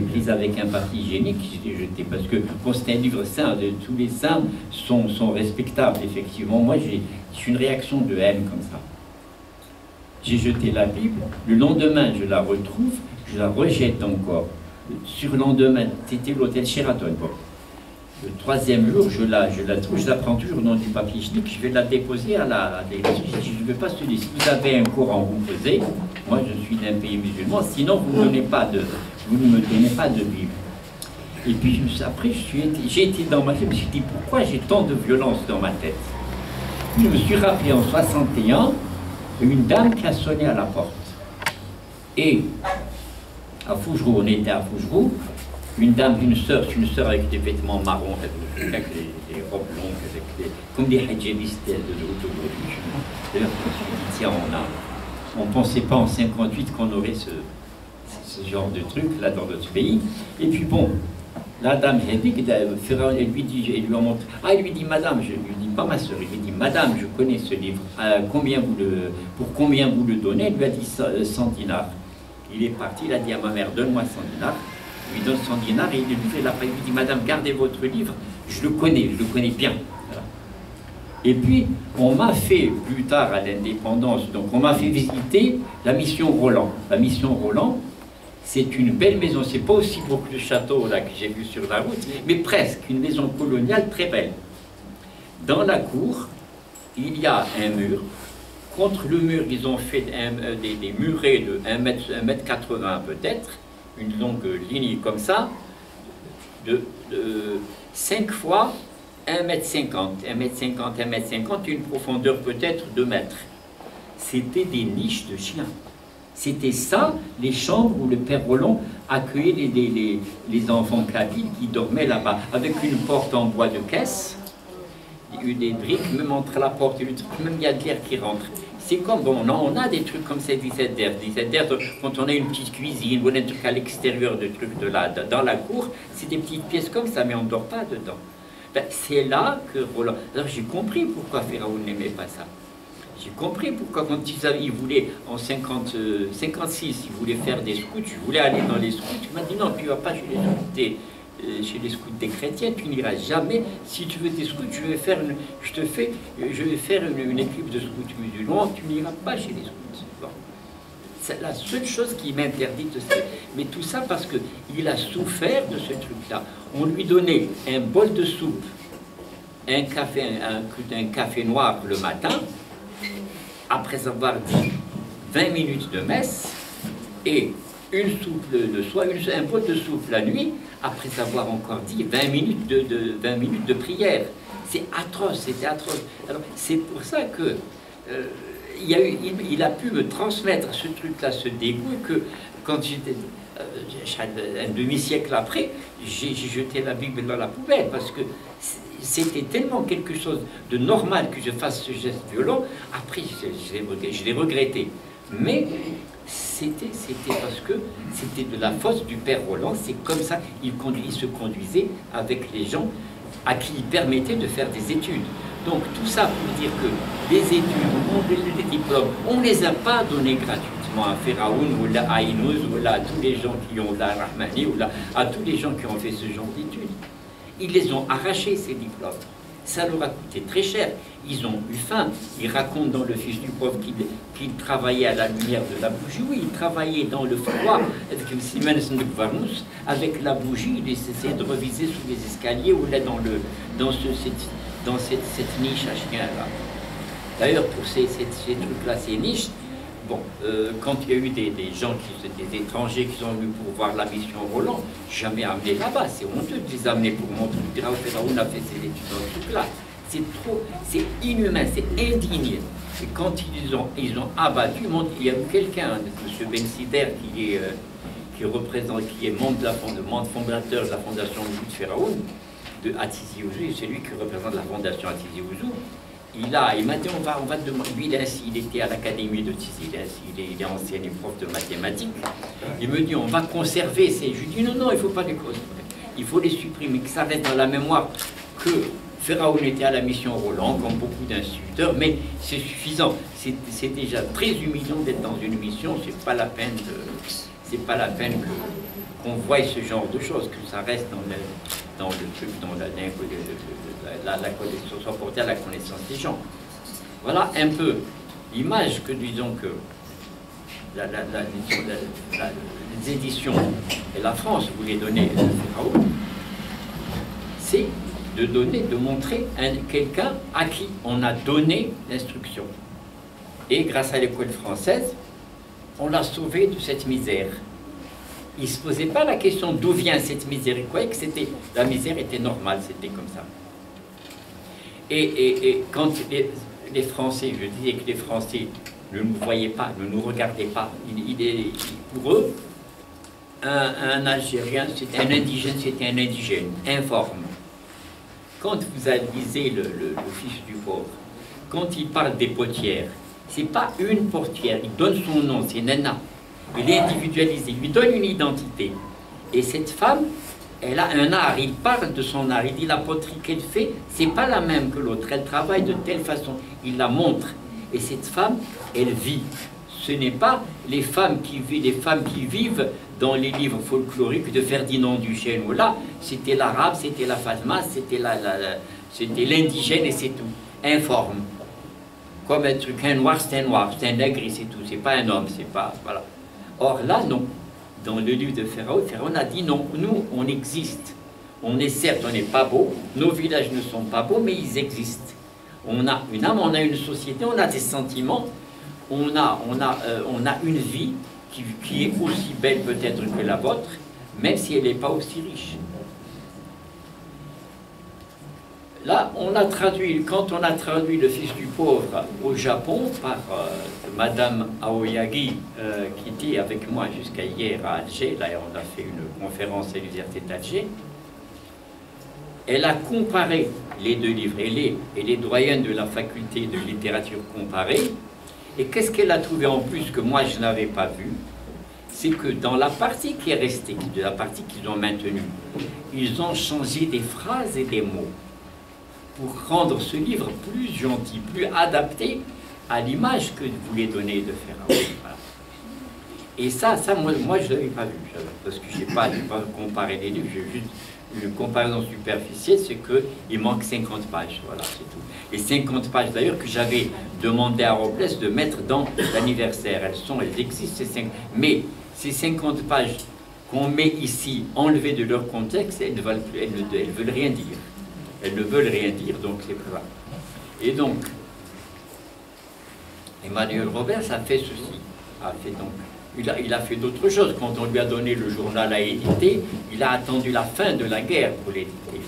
D: prise avec un papier hygiénique, je l'ai jeté, parce que bon, c'est un livre saint, tous les saints sont respectables, effectivement. Moi, j'ai une réaction de haine comme ça. J'ai jeté la Bible, le lendemain, je la retrouve, je la rejette encore. Sur le lendemain, c'était l'hôtel Sheraton. Bon. Le troisième jour, je la trouve, je la prends toujours dans du papier hygiénique, je vais la déposer à la délégation. Je ne veux pas se dire, si vous avez un Coran, vous me posez, moi je suis d'un pays musulman, sinon vous ne me donnez pas de Bible. Et puis après, j'ai été dans ma tête, je me suis dit, pourquoi j'ai tant de violence dans ma tête? Je me suis rappelé en 61, une dame qui a sonné à la porte. Et à Fougerou, on était à Fougerou, une dame, une sœur avec des vêtements marrons, avec des robes longues, comme des hijabistes d'aujourd'hui. D'ailleurs, je me suis dit, tiens, on ne pensait pas en 58 qu'on aurait ce genre de truc là dans notre pays. Et puis bon, la dame, elle lui dit, madame, je lui dis, pas ma sœur, il lui dit, madame, je connais ce livre, pour combien vous le donnez? Elle lui a dit 100 dinars. Il est parti, il a dit à ma mère, donne-moi 100 dinars. Il lui donne 100 dinars et il lui dit, madame, gardez votre livre, je le connais bien. Voilà. Et puis, on m'a fait, plus tard à l'indépendance, donc on m'a fait visiter la mission Roland. La mission Roland, c'est une belle maison, c'est pas aussi beau que le château là que j'ai vu sur la route, mais presque, une maison coloniale très belle. Dans la cour, il y a un mur. Contre le mur, ils ont fait des murets de 1,80 m peut-être, une longue ligne comme ça, de 5 fois 1,50 m, 1,50 m, une profondeur peut-être 2 mètres. C'était des niches de chiens. C'était ça, les chambres où le père Roland accueillait les enfants kabyles qui dormaient là-bas, avec une porte en bois de caisse, des briques, même entre la porte et le truc, même il y a de l'air qui rentre. C'est comme, bon, on a des trucs comme ça, 17 d'air, quand on a une petite cuisine ou un truc à l'extérieur de trucs dans la cour, c'est des petites pièces comme ça, mais on ne dort pas dedans. Ben, c'est là que Roland... Alors j'ai compris pourquoi Pharaon n'aimait pas ça. J'ai compris pourquoi quand il voulait, en 56, il voulait faire des scouts, il voulait aller dans les scouts, il m'a dit non, tu ne vas pas chez les scouts des chrétiens, tu n'iras jamais. Si tu veux des scouts, je vais faire une équipe de scouts musulmans, tu n'iras pas chez les scouts. Bon. C'est la seule chose qui m'interdit de ça. Mais tout ça parce qu'il a souffert de ce truc-là. On lui donnait un bol de soupe, un café noir le matin, après avoir dit 20 minutes de messe, et une soupe le soir, un bol de soupe la nuit, après avoir encore dit 20 minutes de prière. C'est atroce, c'était atroce. Alors c'est pour ça que il a pu me transmettre ce truc-là, ce dégoût, que quand j'étais un demi-siècle après, j'ai jeté la Bible dans la poubelle, parce que c'était tellement quelque chose de normal que je fasse ce geste violent. Après, je l'ai regretté. Mais c'était parce que c'était de la faute du père Roland. C'est comme ça il se conduisait avec les gens à qui il permettait de faire des études. Donc tout ça pour dire que les études, les diplômes, on ne les a pas donnés gratuitement à Pharaon ou à Aïnouz ou à tous les gens qui ont la Rahmani ou à tous les gens qui ont fait ce genre d'études. Ils les ont arrachés, ces diplômes. Ça leur a coûté très cher. Ils ont eu faim. Ils racontent dans le Fils du pauvre qu'ils travaillaient à la lumière de la bougie. Oui, ils travaillaient dans le froid avec la bougie. Ils essayaient de reviser sous les escaliers ou là dans cette niche à chien-là. D'ailleurs, pour ces trucs-là, ces niches, bon, quand il y a eu des gens, des étrangers qui sont venus pour voir la mission Roland, jamais amené là-bas. C'est honteux de les amener pour montrer que Pharaon a fait ses études dans ce truc-là. C'est trop, c'est inhumain, c'est indigne. Et quand ils ont abattu, il y a eu quelqu'un, M. Ben Sider, qui est membre fondateur de la fondation de Pharaon, à Tizi Ouzou, c'est lui qui représente la fondation à Tizi Ouzou. Il m'a dit, on va demander, lui il était à l'académie de Tizi, il est ancien prof de mathématiques. Il me dit, on va conserver ces... Je lui dis, non, il ne faut pas les conserver. Il faut les supprimer, que ça reste dans la mémoire que Pharaon était à la mission Roland, comme beaucoup d'instituteurs, mais c'est suffisant. C'est déjà très humiliant d'être dans une mission, c'est pas la peine qu'on voie ce genre de choses, que ça reste dans le truc, la soit porté à la connaissance des gens. Voilà un peu l'image que, disons que les éditions et la France voulaient donner à Pharaon, c'est de montrer quelqu'un à qui on a donné l'instruction. Et grâce à l'école française, on l'a sauvé de cette misère. Il ne se posait pas la question d'où vient cette misère. Il croyait que la misère était normale, c'était comme ça. Et quand les Français, je disais que les Français ne nous voyaient pas, ne nous regardaient pas, pour eux, un Algérien, c'était un indigène, informe. Quand vous lisez le Fils du pauvre, quand il parle des portières, c'est pas une portière, il donne son nom, c'est Nana. Il est individualisé, il lui donne une identité. Et cette femme, elle a un art, il parle de son art, il dit la poterie qu'elle fait, c'est pas la même que l'autre, elle travaille de telle façon, il la montre. Et cette femme, elle vit. Ce n'est pas les femmes qui vivent dans les livres folkloriques de Ferdinand Duchesne, où là, c'était l'arabe, c'était la Fatma, c'était l'indigène et c'est tout, informe. Comme un truc, un noir, c'est un nègre et c'est tout, c'est pas un homme, c'est pas, voilà. Or là, non. Dans le livre de Pharaon, Pharaon a dit non, nous, on existe. On est certes, on n'est pas beau, nos villages ne sont pas beaux, mais ils existent. On a une âme, on a une société, on a des sentiments, on a une vie qui est aussi belle peut-être que la vôtre, même si elle n'est pas aussi riche. Là, on a traduit, quand on a traduit Le Fils du pauvre au Japon par Madame Aoyagi, qui était avec moi jusqu'à hier à Alger, là on a fait une conférence à l'Université d'Alger, elle a comparé les deux livres, elle est doyenne de la faculté de littérature comparée, et qu'est-ce qu'elle a trouvé en plus que moi je n'avais pas vu? C'est que dans la partie qui est restée, de la partie qu'ils ont maintenue, ils ont changé des phrases et des mots pour rendre ce livre plus gentil, plus adapté à l'image que vous voulez donner de Pharaon. Voilà. Et ça moi je ne l'avais pas vu, parce que je n'ai pas comparé les livres, j'ai juste une comparaison superficielle, c'est qu'il manque 50 pages, voilà, c'est tout. Les 50 pages d'ailleurs que j'avais demandé à Robles de mettre dans l'anniversaire, elles existent, ces 5, mais ces 50 pages qu'on met ici, enlevées de leur contexte, elles ne veulent rien dire. Elles ne veulent rien dire, donc c'est pas grave. Et donc, Emmanuel Robles a fait ceci, il a fait d'autres choses. Quand on lui a donné le journal à éditer, il a attendu la fin de la guerre pour l'éditer.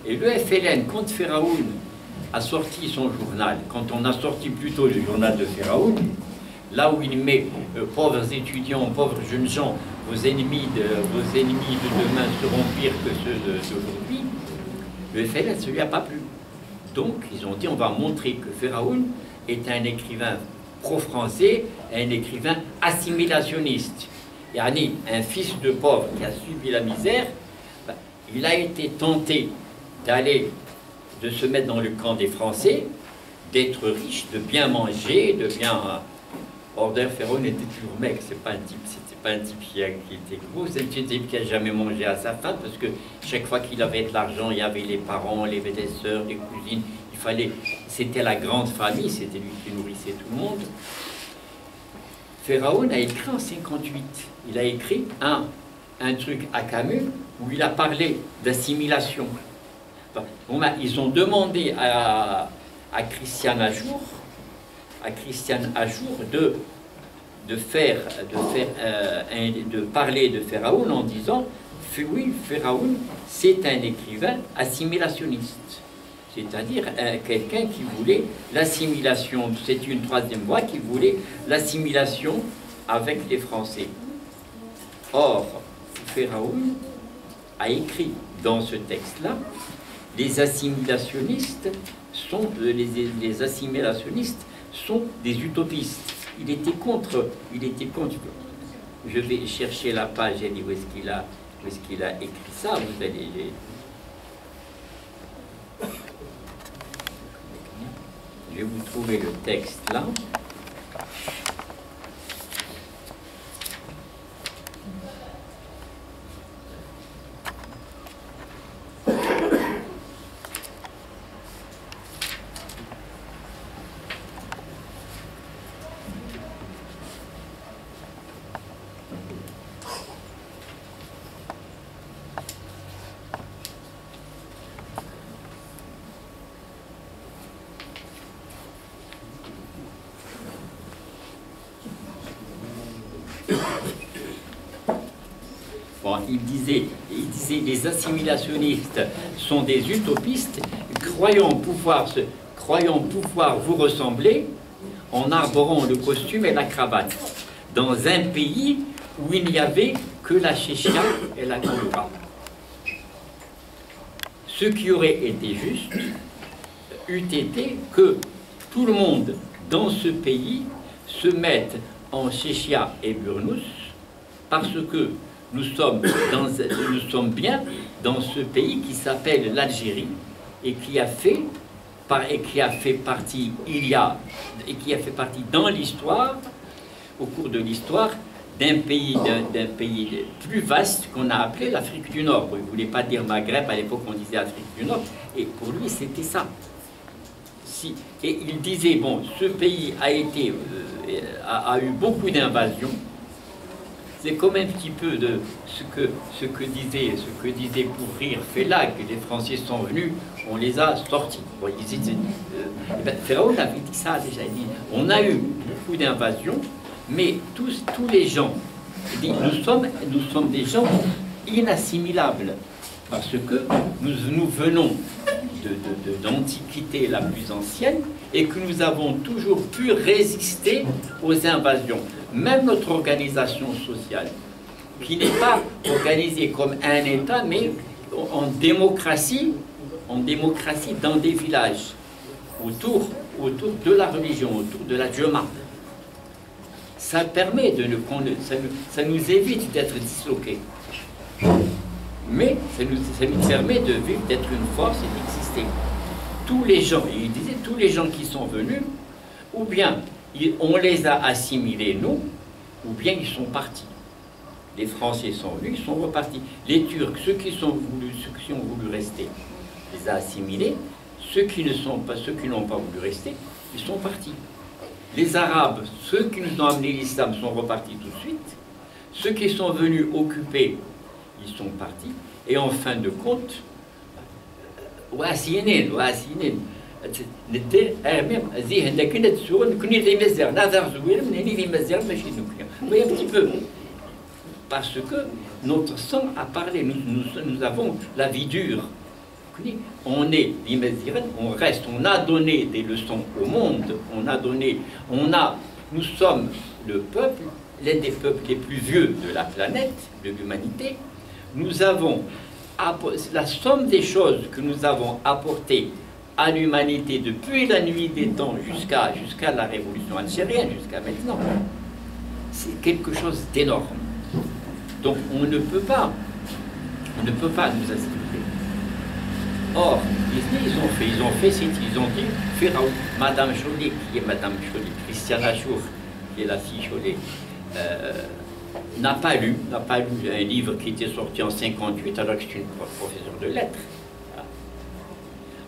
D: Et le FLN, quand Pharaon a sorti son journal, quand on a sorti plutôt le journal de Pharaon, là où il met pauvres étudiants, pauvres jeunes gens, vos ennemis de demain seront pires que ceux d'aujourd'hui, le FLN, ça ne lui a pas plu. Donc, ils ont dit, on va montrer que Pharaon est un écrivain pro-français, un écrivain assimilationniste. Yani, un fils de pauvre qui a subi la misère, il a été tenté de se mettre dans le camp des Français, d'être riche, de bien manger, de bien... Or, Pharaon était toujours maigre, c'était pas un type qui était gros, c'est un type qui n'a jamais mangé à sa faim, parce que chaque fois qu'il avait de l'argent, il y avait les parents, il y avait des sœurs, des cousines, c'était la grande famille, c'était lui qui nourrissait tout le monde. Pharaon a écrit en 58, il a écrit un truc à Camus, où il a parlé d'assimilation. Ils ont demandé à Christiane Ajour, de parler de Pharaon en disant oui, Pharaon c'est un écrivain assimilationniste, c'est-à-dire quelqu'un qui voulait l'assimilation, c'est une troisième voie qui voulait l'assimilation avec les Français. Or, Pharaon a écrit dans ce texte-là, les assimilationnistes sont des utopistes. Il était contre. Je vais chercher la page, où est-ce qu'il a écrit ça, vous allez... Je vais vous trouver le texte là. Bon, il disait, les assimilationnistes sont des utopistes, croyant pouvoir vous ressembler en arborant le costume et la cravate, dans un pays où il n'y avait que la chéchia et la koura. Ce qui aurait été juste eût été que tout le monde dans ce pays se mette en chéchia et burnous, parce que nous sommes bien dans ce pays qui s'appelle l'Algérie et qui a fait partie dans l'histoire, au cours de l'histoire, d'un pays plus vaste qu'on a appelé l'Afrique du Nord. Il ne voulait pas dire Maghreb, à l'époque on disait Afrique du Nord, et pour lui c'était ça. Et il disait, bon, ce pays a eu beaucoup d'invasions. C'est comme un petit peu de ce que disait pour rire Fela, que les Français sont venus, on les a sortis. Bon, Pharaon avait dit ça déjà, il dit, on a eu beaucoup d'invasions, mais tous les gens, il dit, nous sommes des gens inassimilables. Parce que nous venons d'antiquité la plus ancienne et que nous avons toujours pu résister aux invasions. Même notre organisation sociale, qui n'est pas organisée comme un État, mais en démocratie dans des villages, autour de la religion, autour de la Juma. Ça permet ça nous évite d'être disloqués. Mais ça nous permet de vivre, d'être une force et d'exister. Tous les gens, il disait, tous les gens qui sont venus, ou bien on les a assimilés, nous, ou bien ils sont partis. Les Français sont venus, ils sont repartis. Les Turcs, ceux qui ont voulu rester, les a assimilés. Ceux qui n'ont pas voulu rester, ils sont partis. Les Arabes, ceux qui nous ont amené l'islam, sont repartis tout de suite. Ceux qui sont venus occuper, ils sont partis. Et en fin de compte, un petit peu. Parce que notre sang a parlé, nous avons la vie dure. On est on reste, on a donné des leçons au monde, nous sommes le peuple, l'un des peuples les plus vieux de la planète, de l'humanité. Nous avons la somme des choses que nous avons apportées à l'humanité depuis la nuit des temps jusqu'à la révolution algérienne, jusqu'à maintenant. C'est quelque chose d'énorme. Donc on ne peut pas nous assimiler. Or, ils ont dit, Pharaon, Madame Joly, qui est Madame Joly, Christiane Achour, qui est la fille Joly, n'a pas lu un livre qui était sorti en 58, alors que c'est une professeure de lettres.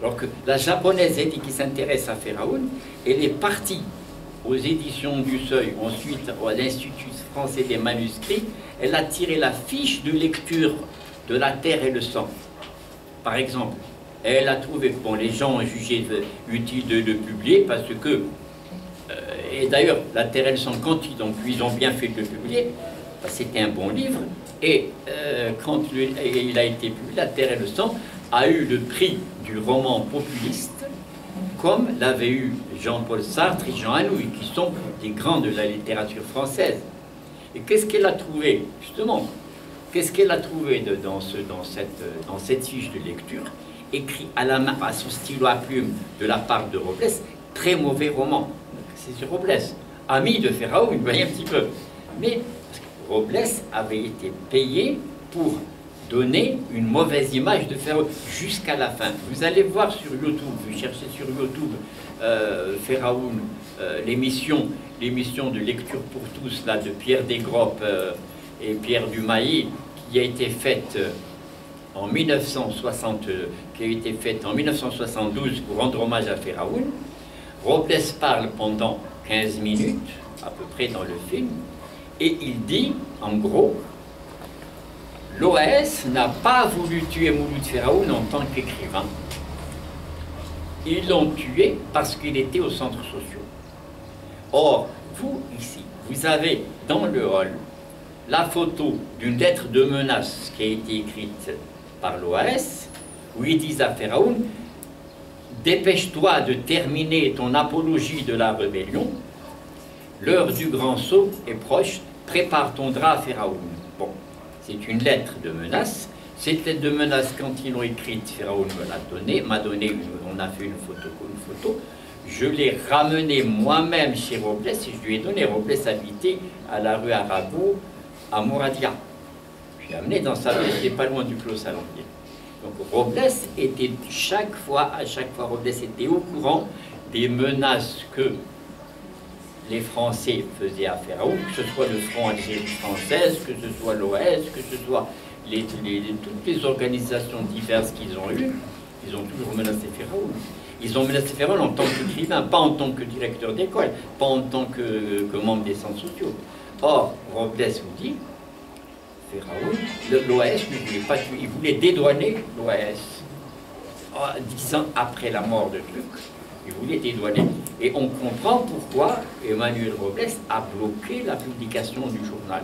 D: Alors que la japonaise dit qui s'intéresse à Pharaon, elle est partie aux éditions du Seuil, ensuite à l'Institut français des manuscrits, elle a tiré la fiche de lecture de La Terre et le Sang. Par exemple, elle a trouvé, bon, les gens ont jugé utile de publier parce que, et d'ailleurs, La Terre et le Sang, quand ils ont bien fait de le publier, c'était un bon livre, et quand il a été publié, La Terre et le Sang a eu le prix du roman populiste, comme l'avaient eu Jean-Paul Sartre et Jean Anouilh, qui sont des grands de la littérature française. Et qu'est-ce qu'elle a trouvé, justement? Qu'est-ce qu'elle a trouvé dans cette fiche de lecture, écrit à la main, à son stylo à plume, de la part de Robles, très mauvais roman. C'est Robles, ami de Pharaon, vous voyez un petit peu. Mais Robles avait été payé pour donner une mauvaise image de Pharaon jusqu'à la fin. Vous allez voir sur YouTube, vous cherchez sur YouTube Pharaon, l'émission de lecture pour tous là, de Pierre Desgroppes et Pierre Dumailly, qui a été faite en 1972 pour rendre hommage à Pharaon. Robles parle pendant 15 minutes, à peu près dans le film, et il dit, en gros, l'OAS n'a pas voulu tuer Mouloud Pharaon en tant qu'écrivain. Ils l'ont tué parce qu'il était au centre social. Or, vous, ici, vous avez dans le hall la photo d'une lettre de menace qui a été écrite par l'OAS, où ils disent à Pharaon, dépêche-toi de terminer ton apologie de la rébellion, l'heure du grand saut est proche, prépare ton drap à Pharaon. Bon, c'est une lettre de menace. Cette lettre de menace, quand ils l'ont écrite, Pharaon me l'a donnée, on a fait une photo. Je l'ai ramené moi-même chez Robles et je lui ai donné. Robles habitait à la rue Arago, à Mouradia. Je l'ai amené dans sa rue, c'était pas loin du Clos Salandier. Donc Robles était à chaque fois, Robles était au courant des menaces que les Français faisaient à Pharaon, que ce soit le Front Algérie française, que ce soit l'OAS, que ce soit toutes les organisations diverses qu'ils ont eues, ils ont toujours menacé Pharaon. Ils ont menacé Pharaon en tant qu'écrivain, pas en tant que directeur d'école, pas en tant que membre des centres sociaux. Or, Robles vous dit, Pharaon, l'OAS ne voulait pas tuer, il voulait dédouaner l'OAS. 10 ans après la mort de Gluck, il voulait dédouaner. Et on comprend pourquoi Emmanuel Robles a bloqué la publication du journal.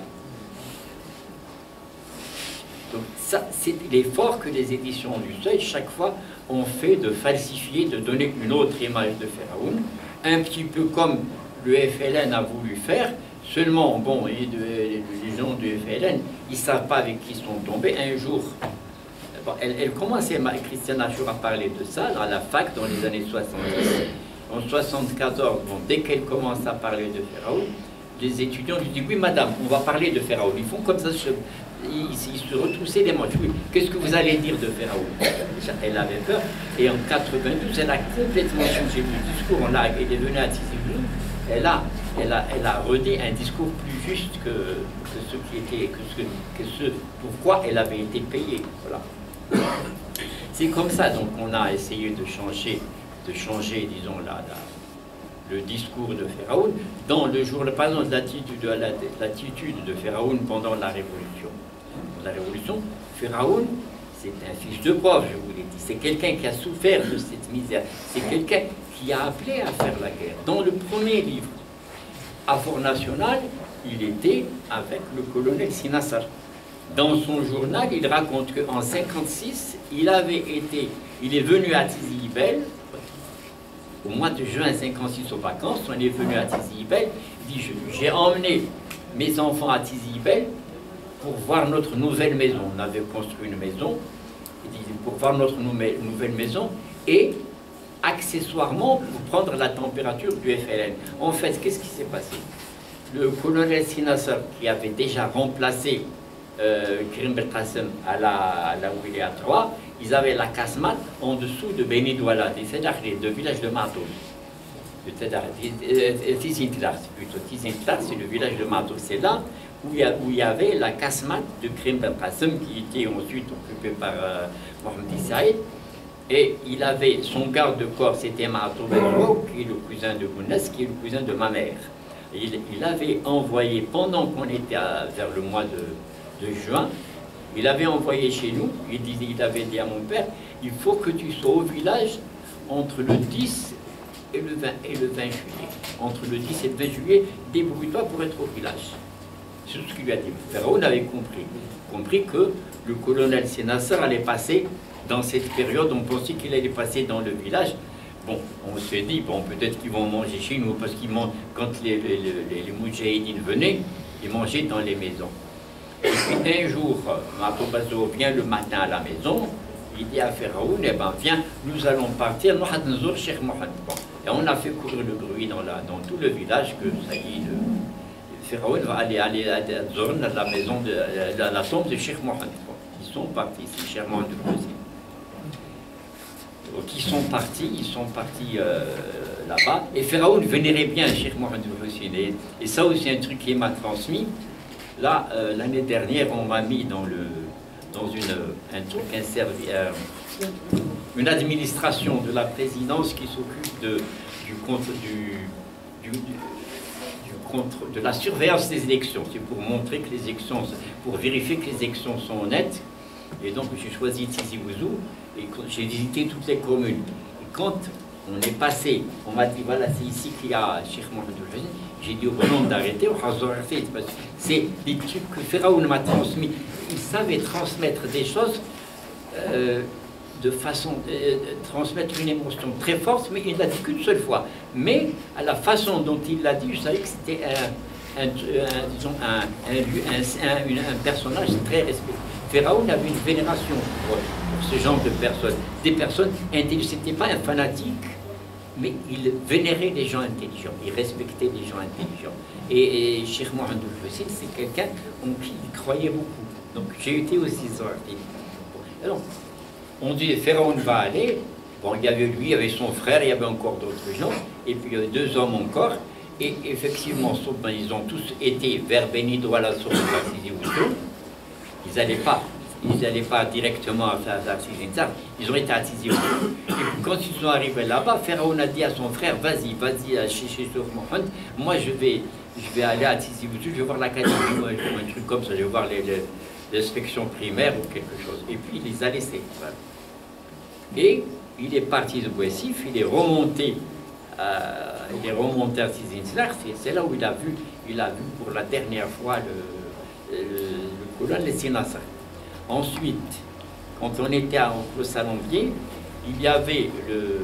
D: Donc ça, c'est l'effort que les éditions du Seuil, chaque fois, ont fait de falsifier, de donner une autre image de Pharaon, un petit peu comme le FLN a voulu faire, seulement, bon, les gens du FLN, ils ne savent pas avec qui ils sont tombés. Un jour, bon, elle commençait, Christiane Achour, à parler de ça, à la fac, dans les années 70. En 74, bon, dès qu'elle commence à parler de Pharaon, les étudiants lui disent, oui madame, on va parler de Pharaon. Ils font comme ça, ils se retroussaient les manches. Oui, qu'est-ce que vous allez dire de Pharaon? Elle avait peur. Et en 92, elle a complètement changé de discours. Elle est venue à Tizi Ouzou. Elle a redit un discours plus juste que ce qui était, que ce pourquoi elle avait été payée. Voilà. C'est comme ça, donc on a essayé de changer, disons, le discours de Pharaon dans le jour, par exemple, l'attitude de Pharaon pendant la Révolution. La Révolution, Pharaon, c'est un fils de pauvre, je vous l'ai dit. C'est quelqu'un qui a souffert de cette misère. C'est quelqu'un qui a appelé à faire la guerre. Dans le premier livre, Affaires nationales, il était avec le colonel Sinassar. Dans son journal, il raconte qu'en 1956, il est venu à Tizi Ibel, au mois de juin 1956 aux vacances, on est venu à Tizi Ibel, il dit, j'ai emmené mes enfants à Tizi Ibel pour voir notre nouvelle maison. On avait construit une maison, il dit, pour voir notre nouvelle maison, et accessoirement pour prendre la température du FLN. En fait, qu'est-ce qui s'est passé? Le colonel Sinassar, qui avait déjà remplacé Karim Belkacem là où il est à Troyes, ils avaient la casemate en dessous de Beni Douala, c'est-à-dire le village de Matos. Tizintlar, plutôt. Tizintlar, c'est le village de Matos. C'est là où il y avait la casemate de Karim Belkacem qui était ensuite occupée par Mohamed Saïd. Et il avait son garde-corps, c'était Mahato Benro, qui est le cousin de Gounès, qui est le cousin de ma mère. Et il avait envoyé, pendant qu'on était vers le mois de juin, il avait envoyé chez nous, il avait dit à mon père, il faut que tu sois au village entre le 10 et le 20 juillet. Entre le 10 et le 20 juillet, débrouille-toi pour être au village. C'est ce qu'il lui a dit. Pharaon avait compris que le colonel Sénassar allait passer. Dans cette période, on pensait qu'il allait passer dans le village. Bon, on s'est dit, bon, peut-être qu'ils vont manger chez nous, parce qu'ils mangent, quand les moudjahidines venaient, ils mangeaient dans les maisons. Et puis un jour, Mahato Bazo vient le matin à la maison, il dit à Pharaon, eh ben, viens, nous allons partir, nous allons Cheikh Mohamed. Et on a fait courir le bruit dans tout le village que ça y est, Pharaon va aller à Zorn, à la maison à la tombe de Cheikh Mohamed. Ils sont partis, c'est Cheikh Mohamed aussi. Donc ils sont partis là-bas, et Pharaon vénérait bien Cheikh Mohamed Hussein, et ça aussi un truc qui m'a transmis. Là, l'année dernière, on m'a mis dans une administration de la présidence qui s'occupe de la surveillance des élections. C'est pour montrer que les élections, pour vérifier que les élections sont honnêtes. Et donc j'ai choisi Tizi Ouzou et j'ai visité toutes les communes. Et quand on est passé, on m'a dit voilà, c'est ici qu'il y a Cheikh Mohamed Hussein. J'ai dit au nom d'arrêter, c'est des trucs que Pharaon m'a transmis. Il savait transmettre des choses de façon transmettre une émotion très forte, mais il l'a dit qu'une seule fois. Mais à la façon dont il l'a dit, je savais que c'était un personnage très respecté. Pharaon avait une vénération pour ce genre de personnes. Des personnes intelligentes. C'était pas un fanatique, mais il vénérait les gens intelligents. Il respectait les gens intelligents. Et Cheikh Mohamed Hussein, c'est quelqu'un en qui il croyait beaucoup. Donc j'ai été aussi sorti. Alors, on dit Pharaon va aller. Bon, il y avait lui, il y avait son frère, il y avait encore d'autres gens. Et puis il y avait 2 hommes encore. Et effectivement, ils ont tous été vers Beni Douala sur le Tizi Ouzou. Ils n'allaient pas directement à Tizi-Ouzou, ils ont été à Tizi Ouzou. Et puis quand ils sont arrivés là-bas, Pharaon a dit à son frère, vas-y chez Cheikh Mohamed, moi je vais aller à Tizi Ouzou, je vais voir l'académie, un truc comme ça, je vais voir l'inspection primaire ou quelque chose. Et puis il les a laissés. Voilà. Et il est parti de Bouessif, il est remonté à Tizi-Ouzou, c'est là où il a vu pour la dernière fois le colonel Sinassar. Ensuite, quand on était au Salombier, il y avait le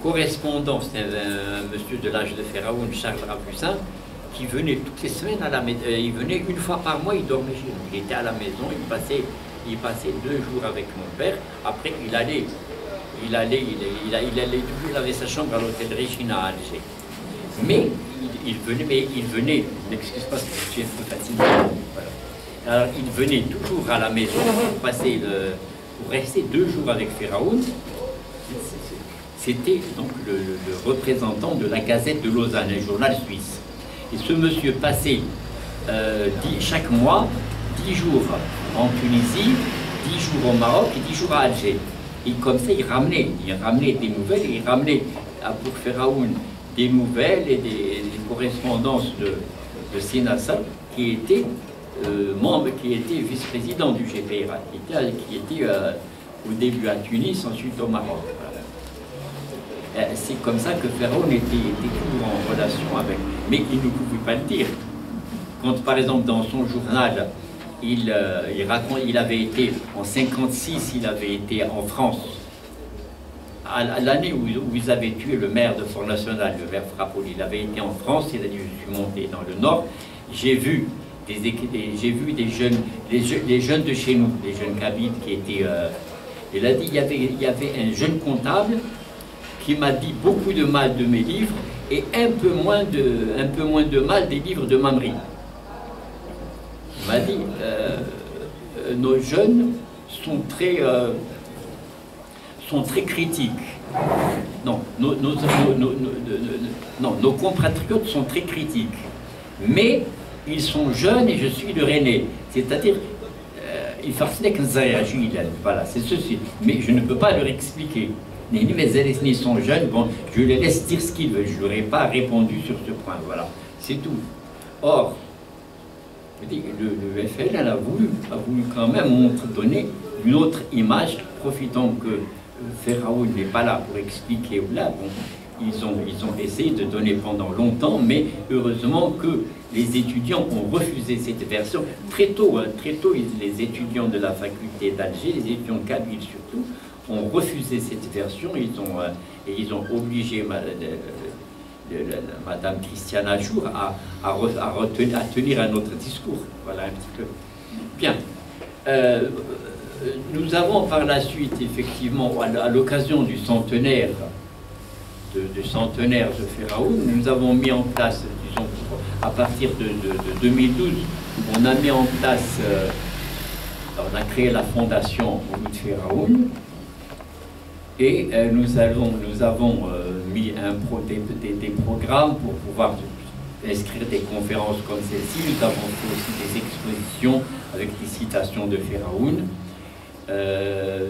D: correspondant, c'était un monsieur de l'âge de Pharaon, Charles Rabusin, qui venait toutes les semaines à la maison. Il venait une fois par mois, il dormait chez nous. Il était à la maison, il passait 2 jours avec mon père. Après, il avait sa chambre à l'hôtel Regina à Alger. Mais il venait, n'excuse pas, parce que je suis un peu fatigué. Voilà. Alors, il venait toujours à la maison pour rester 2 jours avec Pharaon. C'était donc le représentant de la Gazette de Lausanne, un journal suisse. Et ce monsieur passait chaque mois 10 jours en Tunisie, 10 jours au Maroc et 10 jours à Alger. Et comme ça, il ramenait des nouvelles, il ramenait pour Pharaon des nouvelles et des correspondances de Sinassa, qui était vice-président du GPRA, qui était au début à Tunis, ensuite au Maroc. C'est comme ça que Pharaon était toujours en relation avec. Mais il ne pouvait pas le dire. Quand, par exemple, dans son journal, il raconte, il avait été, en 1956, il avait été en France, à l'année où ils avaient tué le maire de Front National, le maire Frappoli. Il avait été en France, il a dit, je suis monté dans le Nord, j'ai vu des jeunes de chez nous, des jeunes Kabyles qui étaient... il a dit, il y avait un jeune comptable qui m'a dit beaucoup de mal de mes livres et un peu moins de mal des livres de Mamri. Il m'a dit, nos jeunes sont très critiques. Non, nos compatriotes sont très critiques. Mais ils sont jeunes et je suis le René. C'est-à-dire, voilà, c'est ceci. Mais je ne peux pas leur expliquer. Mes élèves sont jeunes, bon, je les laisse dire ce qu'ils veulent. Je n'aurais pas répondu sur ce point, voilà, c'est tout. Or, le FL a voulu quand même donner une autre image, profitant que Pharaon n'est pas là pour expliquer là. Bon, ils ont essayé de donner pendant longtemps, mais heureusement que les étudiants ont refusé cette version très tôt. Les étudiants de la faculté d'Alger, les étudiants kabyles surtout, ont refusé cette version. Ils ont obligé Madame Christiane Ajour à tenir un autre discours. Voilà un petit peu. Bien. Nous avons par la suite, effectivement, à l'occasion du centenaire de Pharaon, nous avons mis en place, disons, à partir de 2012, on a mis en place, on a créé la fondation Mouloud Pharaon, et nous avons mis des programmes pour pouvoir inscrire des conférences comme celle-ci. Nous avons fait aussi des expositions avec des citations de Pharaon.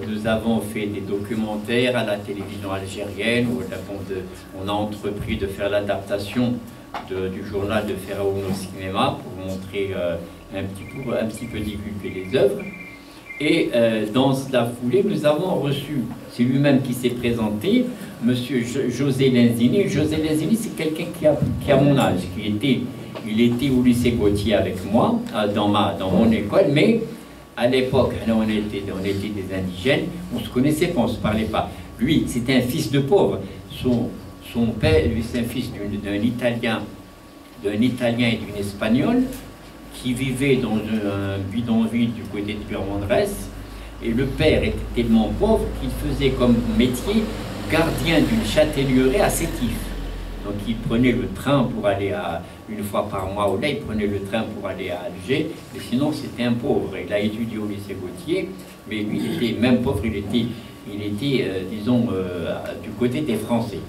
D: Nous avons fait des documentaires à la télévision algérienne où on a entrepris de faire l'adaptation du journal de Pharaon au cinéma pour montrer un petit peu divulguer les œuvres. Et dans la foulée, nous avons reçu, c'est lui-même qui s'est présenté, M. José Lenzini. José Lenzini, c'est quelqu'un qui a mon âge, il était au lycée Gautier avec moi, dans mon école, mais à l'époque, on était des indigènes, on ne se connaissait pas, on ne se parlait pas. Lui, c'était un fils de pauvre. Son père, lui, c'est un fils d'un Italien et d'une Espagnole, qui vivait dans un bidonville du côté de Pierre-Mondresse, et le père était tellement pauvre qu'il faisait comme métier gardien d'une châtaigneraie à Sétif. Donc il prenait le train pour aller une fois par mois, ou là il prenait le train pour aller à Alger, mais sinon c'était un pauvre. Il a étudié au lycée Gautier, mais lui il était même pauvre, il était disons, du côté des Français.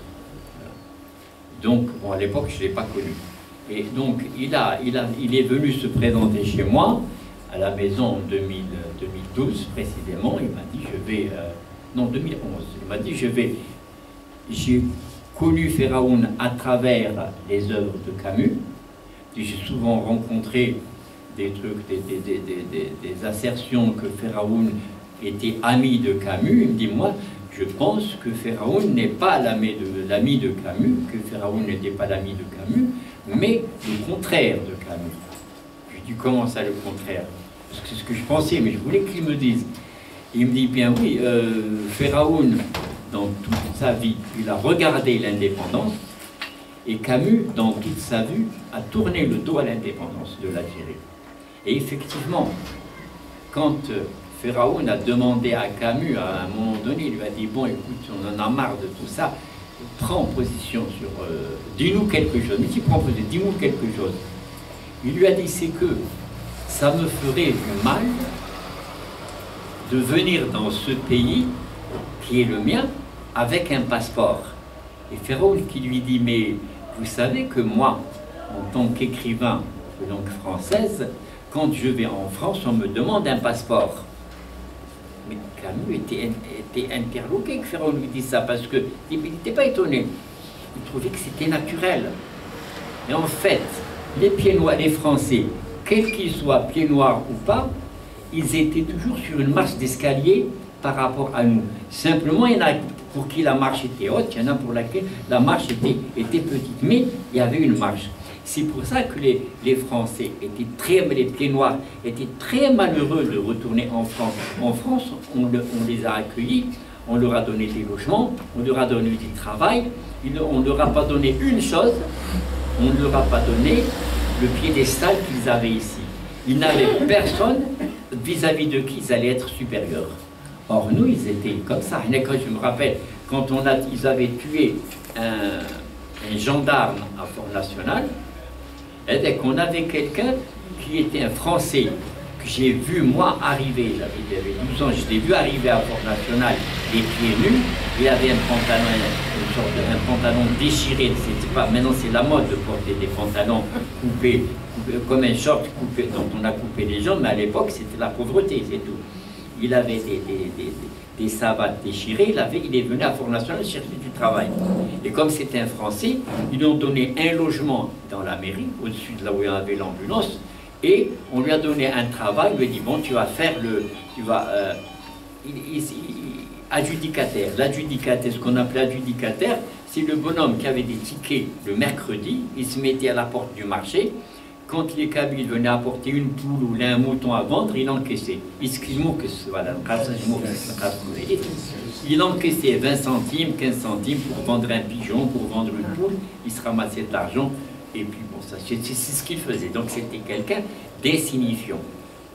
D: Donc, bon, à l'époque je ne l'ai pas connu. Et donc, il est venu se présenter chez moi, à la maison en 2012 précisément. Il m'a dit, non, 2011. Il m'a dit, j'ai connu Pharaon à travers les œuvres de Camus. J'ai souvent rencontré des trucs, des assertions que Pharaon était ami de Camus. Il me dit, moi, je pense que Pharaon n'est pas l'ami de Camus, que Pharaon n'était pas l'ami de Camus, mais le contraire de Camus. Je J'ai dit, comment ça, le contraire? Parce que c'est ce que je pensais, mais je voulais qu'il me dise. Il me dit, bien oui, Pharaon, dans toute sa vie, il a regardé l'indépendance, et Camus, dans toute sa vie, a tourné le dos à l'indépendance de l'Algérie. Et effectivement, quand Pharaon a demandé à Camus, à un moment donné, il lui a dit, bon, écoute, on en a marre de tout ça, prends position sur... dis-nous quelque chose. Mais si prends position, dis-nous quelque chose. Il lui a dit, c'est que ça me ferait du mal de venir dans ce pays, qui est le mien, avec un passeport. Et Pharaon qui lui dit, mais vous savez que moi, en tant qu'écrivain de langue française, quand je vais en France, on me demande un passeport. Mais Camus était interloqué que Pharaon lui dise ça, parce qu'il n'était pas étonné. Il trouvait que c'était naturel. Et en fait, les pieds noirs, les Français, quels qu'ils soient, pieds noirs ou pas, ils étaient toujours sur une marche d'escalier par rapport à nous. Simplement, il y en a pour qui la marche était haute, il y en a pour laquelle la marche était petite. Mais il y avait une marche. C'est pour ça que les Français les pieds noirs étaient très malheureux de retourner en France. En France, on les a accueillis, on leur a donné des logements, on leur a donné du travail, on ne leur a pas donné une chose, on ne leur a pas donné le piédestal qu'ils avaient ici. Ils n'avaient personne vis-à-vis de qui ils allaient être supérieurs. Or, nous, ils étaient comme ça. Quand je me rappelle, quand ils avaient tué un gendarme à Fort-National, et dès qu'on avait quelqu'un qui était un Français, que j'ai vu, moi, arriver, j'avais 12 ans, je l'ai vu arriver à Fort-National, les pieds nus, il avait un pantalon déchiré, c'était pas, maintenant c'est la mode de porter des pantalons coupés, comme un short coupé, dont on a coupé les jambes, mais à l'époque, c'était la pauvreté, c'est tout. Il avait des savates déchirées, il est venu à Fort-National chercher du travail. Et comme c'était un Français, ils lui ont donné un logement dans la mairie, au-dessus de là où il y avait l'ambulance, et on lui a donné un travail, il lui a dit, bon, tu vas faire adjudicataire. L'adjudicataire, ce qu'on appelait adjudicataire, c'est le bonhomme qui avait des tickets le mercredi, il se mettait à la porte du marché. Quand les Kabyles venaient apporter une poule ou un mouton à vendre, il encaissait. Il encaissait 20 centimes, 15 centimes pour vendre un pigeon, pour vendre une poule. Il se ramassait de l'argent. Et puis bon, c'est ce qu'il faisait. Donc c'était quelqu'un d'insignifiant.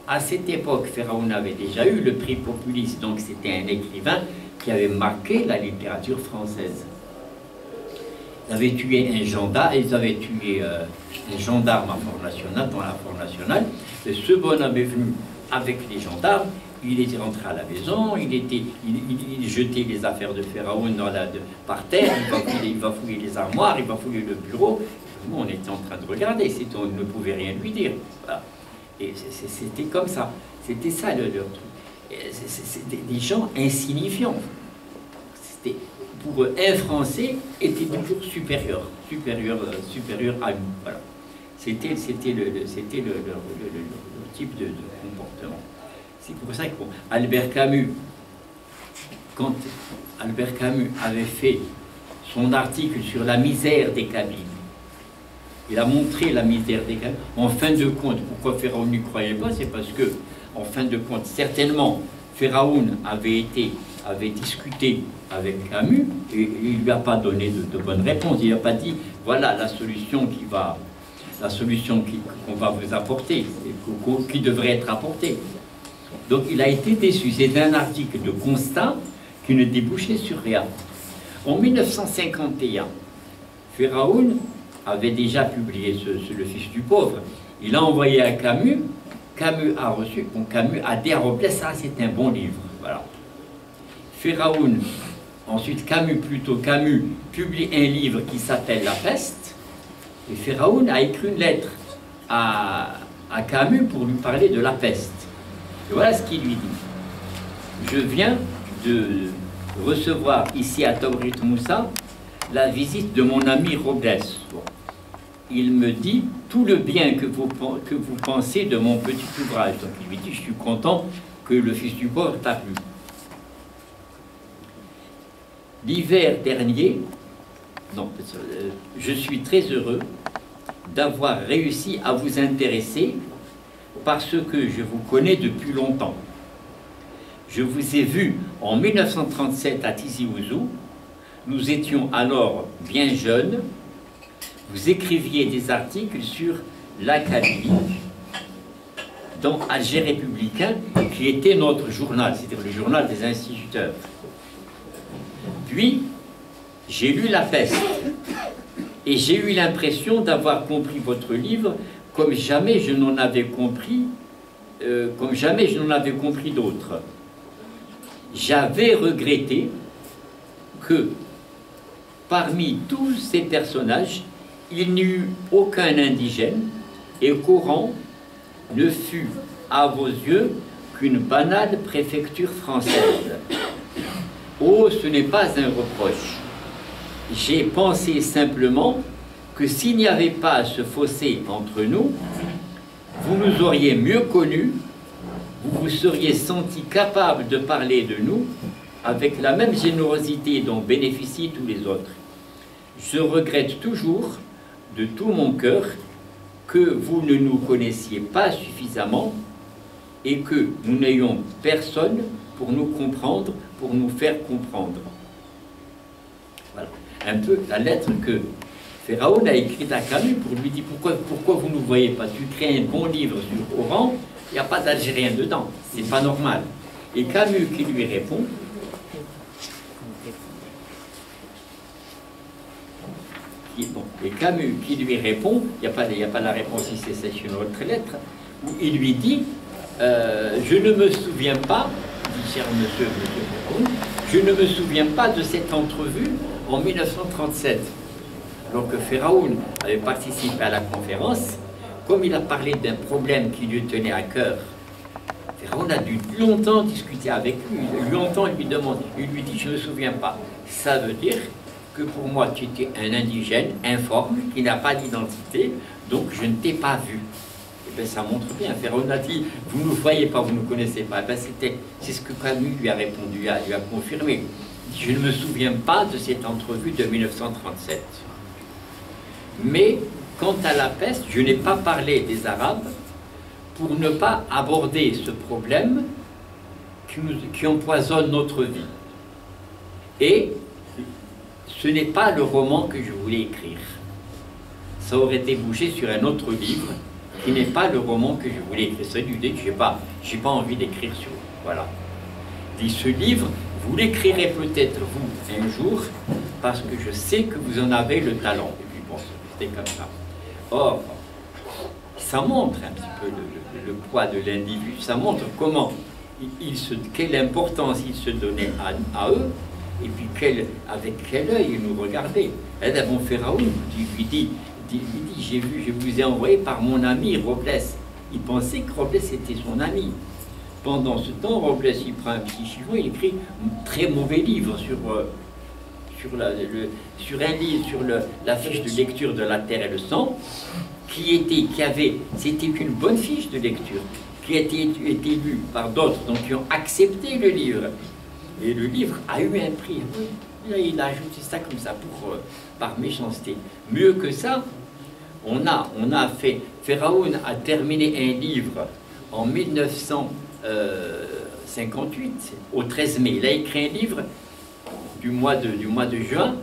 D: À cette époque, Pharaon avait déjà eu le prix Populis. Donc c'était un écrivain qui avait marqué la littérature française. Ils avaient tué un gendarme, un gendarme à Fort-National, dans la Fort-National. Et ce bonhomme est venu avec les gendarmes, il était rentré à la maison, il jetait les affaires de Pharaon par terre, il va fouiller les armoires, il va fouiller le bureau. Nous, on était en train de regarder, on ne pouvait rien lui dire. Voilà. Et c'était comme ça, c'était ça leur truc. C'était des gens insignifiants. Pour eux, un Français était toujours supérieur à nous. Voilà. C'était le type de comportement. C'est pour ça que Albert Camus, quand Albert Camus avait fait son article sur la misère des Kabyles, il a montré la misère des Kabyles. En fin de compte, pourquoi Pharaon n'y croyait pas? C'est parce que, en fin de compte, certainement, Pharaon avait discuté avec Camus et il ne lui a pas donné de bonne réponse. Il n'a pas dit, voilà la solution qu'on va vous apporter, qui devrait être apportée. Donc il a été déçu. C'est un article de constat qui ne débouchait sur rien. En 1951, Pharaon avait déjà publié Le Fils du Pauvre. Il a envoyé à Camus. Camus a reçu. Donc Camus a dit à Robles, ça c'est un bon livre. Voilà. Pharaon, ensuite Camus publie un livre qui s'appelle La Peste. Et Pharaon a écrit une lettre à Camus pour lui parler de la peste. Et voilà ce qu'il lui dit. Je viens de recevoir ici à Tawrit Moussa la visite de mon ami Robles. Bon. Il me dit tout le bien que vous pensez de mon petit ouvrage. Donc il lui dit, je suis content que Le Fils du Pauvre t'a plu. L'hiver dernier, je suis très heureux d'avoir réussi à vous intéresser parce que je vous connais depuis longtemps. Je vous ai vu en 1937 à Tizi Ouzou. Nous étions alors bien jeunes. Vous écriviez des articles sur la Kabylie dans Alger Républicain, qui était notre journal, c'était le journal des instituteurs. Puis, j'ai lu La Peste, et j'ai eu l'impression d'avoir compris votre livre comme jamais je n'en avais compris, d'autres. J'avais regretté que, parmi tous ces personnages, il n'y eut aucun indigène et qu'Oran ne fut, à vos yeux, qu'une banale préfecture française. Oh, ce n'est pas un reproche. J'ai pensé simplement que s'il n'y avait pas ce fossé entre nous, vous nous auriez mieux connus, vous vous seriez senti capable de parler de nous avec la même générosité dont bénéficient tous les autres. Je regrette toujours, de tout mon cœur, que vous ne nous connaissiez pas suffisamment et que nous n'ayons personne pour nous comprendre, pour nous faire comprendre. Voilà un peu la lettre que Pharaon a écrite à Camus pour lui dire pourquoi vous ne nous voyez pas? Tu crées un bon livre sur Oran, il n'y a pas d'Algérien dedans, c'est pas normal. Et Camus qui lui répond, et Camus qui lui répond, il n'y a pas la réponse ici, c'est une autre lettre, où il lui dit je ne me souviens pas, dit cher monsieur Pharaon, je ne me souviens pas de cette entrevue en 1937. Alors que Pharaon avait participé à la conférence, comme il a parlé d'un problème qui lui tenait à cœur, Pharaon a dû longtemps discuter avec lui, longtemps lui demander, il lui dit je ne me souviens pas. Ça veut dire que pour moi tu étais un indigène informe qui n'a pas d'identité, donc je ne t'ai pas vu. Et bien ça montre bien, Pharaon a dit vous ne nous voyez pas, vous ne nous connaissez pas. C'est ce que Camus lui a répondu, lui a confirmé. Il dit, je ne me souviens pas de cette entrevue de 1937. Mais quant à la peste, je n'ai pas parlé des Arabes pour ne pas aborder ce problème qui empoisonne notre vie. Et ce n'est pas le roman que je voulais écrire. Ça aurait débouché sur un autre livre qui n'est pas le roman que je voulais écrire. C'est l'idée que j'ai pas envie d'écrire sur. Voilà. Et ce livre, vous l'écrirez peut-être vous un jour parce que je sais que vous en avez le talent. Et puis bon, c'était comme ça. Or, ça montre un petit peu le poids de l'individu. Ça montre comment quelle importance il se donnait à eux. Et puis avec quel œil il nous regardait. Bon, Pharaon lui dit, je vous ai envoyé par mon ami Robles. Il pensait que Robles était son ami. Pendant ce temps, Robles, il prend un petit chiffon, il écrit un très mauvais livre sur la fiche de lecture de La Terre et le Sang, c'était une bonne fiche de lecture, qui a été lue par d'autres, donc qui ont accepté le livre. Et le livre a eu un prix. Là, il a ajouté ça comme ça, par méchanceté. Mieux que ça, on a fait... Pharaon a terminé un livre en 1958, au 13 mai. Il a écrit un livre du mois de juin